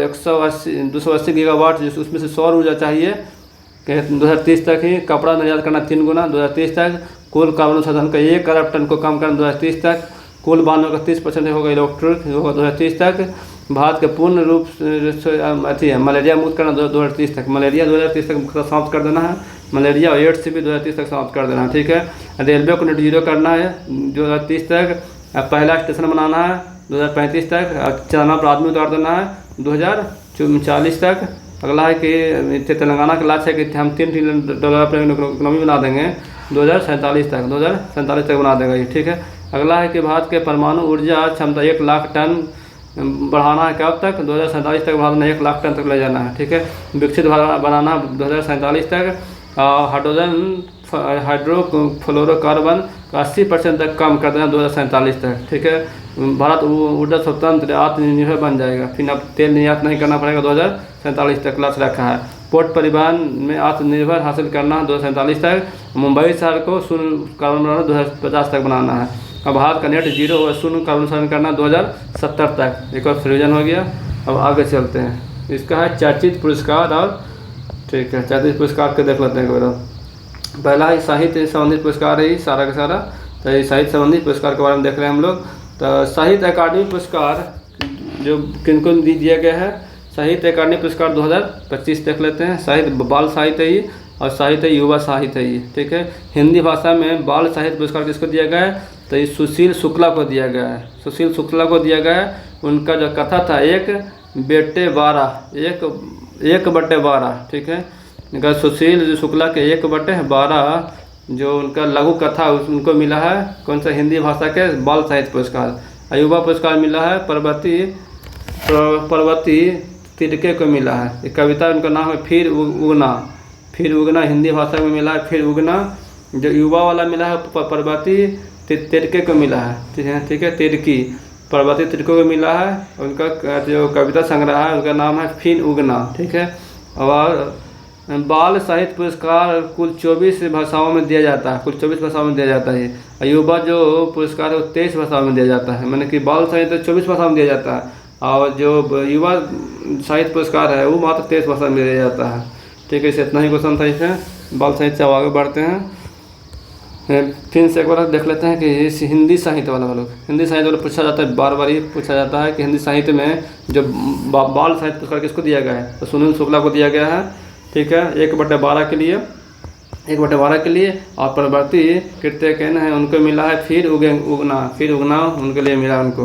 280 गीगावाट जिस उसमें से सौर ऊर्जा चाहिए 2030 तक ही। कपड़ा निर्यात करना 3 गुना 2030 तक। कुल कार्बन उत्सर्जन का 1 अरब टन को कम करना 2030 तक। कुल वाहनों का 30% होगा इलेक्ट्रिक होगा 2030 तक। भारत के पूर्ण रूप से मलेरिया मुक्त करना 2030 तक। मलेरिया 2030 तक समाप्त कर देना है। मलेरिया और एड्स भी 2030 तक समाप्त कर देना है। ठीक है, रेलवे को नेट जीरो करना है 2030 तक। पहला स्टेशन बनाना है 2035 तक। चंद्रमा पर आदमी उतार देना है 2040 तक। अगला है कि तेलंगाना का लक्ष्य है कि हम $3 ट्रिलियन पर इकोनॉमी बना देंगे 2047 तक बना देगा ये। ठीक है, अगला है कि भारत के परमाणु ऊर्जा क्षमता 1 लाख टन बढ़ाना है कब तक, 2047 तक बढ़ाना 1 लाख टन तक ले जाना है। ठीक है, विकसित बनाना 2047 तक। हाइड्रोफ्लोरोकार्बन का 80% तक कम कर देना 2047 तक। ठीक है, भारत ऊर्जा स्वतंत्र आत्मनिर्भर बन जाएगा। फिर अब तेल निर्यात नहीं करना पड़ेगा 2047 तक लक्ष्य रखा है। पोर्ट परिवहन में आत्मनिर्भर हासिल करना 2047 तक। मुंबई शहर को शून्य कार्बन बनाना 2050 तक बनाना है। अब भारत का नेट जीरो और शून्य कार्बन उत्सर्जन करना 2070 तक। एक और सृजन हो गया। अब आगे चलते हैं। इसका है चर्चित पुरस्कार। और ठीक है, चर्चित पुरस्कार के देख लेते हैं एक बार। पहला है साहित्य संबंधित पुरस्कार है सारा का सारा। तो ये साहित्य संबंधित पुरस्कार के बारे में देख रहे हैं हम लोग। तो साहित्य अकादमी पुरस्कार जो किनको दिया गया है, साहित्य अकादमी पुरस्कार 2025 देख लेते हैं। साहित्य बाल साहित्य ही और साहित्य युवा साहित्य ही। ठीक है, हिंदी भाषा में बाल साहित्य पुरस्कार किसको दिया गया है, तो ये सुशील शुक्ला को दिया गया है। सुशील शुक्ला को दिया गया है। उनका जो कथा था 1/12। ठीक है, इनका सुशील शुक्ला के 1/12 जो उनका लघु कथा उनको मिला है कौन सा, हिंदी भाषा के बाल साहित्य पुरस्कार। युवा पुरस्कार मिला है पर्वती तिड़के को मिला है। एक कविता उनका नाम है फिर उगना। हिंदी भाषा में मिला है फिर उगना। जो युवा वाला मिला है पर्वती तिर्के को मिला है, ठीक है, तिर्की पर्वती तिर्कों को मिला है। उनका जो कविता संग्रह है उनका नाम है फिन उगना, ठीक है। और बाल साहित्य पुरस्कार कुल 24 भाषाओं में दिया जाता है, कुल 24 भाषाओं में दिया जाता है। युवा जो पुरस्कार है वो 23 भाषाओं में दिया जाता है, मैंने कि बाल साहित्य 24 भाषाओं में दिया जाता है और जो युवा साहित्य पुरस्कार है वो मात्र 23 भाषा में दिया जाता है, ठीक है। इसे इतना ही क्वेश्चन था इसमें बाल साहित्य से। आगे बढ़ते हैं, फिर से एक बार देख लेते हैं कि इस हिंदी साहित्य वाला लोग, हिंदी साहित्य वाला पूछा जाता है, बार बार ही पूछा जाता है कि हिंदी साहित्य में जो बाल साहित्य पुरस्कार किसको दिया गया है, तो सुनील शुक्ला को दिया गया है, ठीक है। 1/12 के लिए, 1/12 के लिए। और परवर्ती कृत्य कहना है उनको मिला है फिर उगना उनके लिए मिला उनको।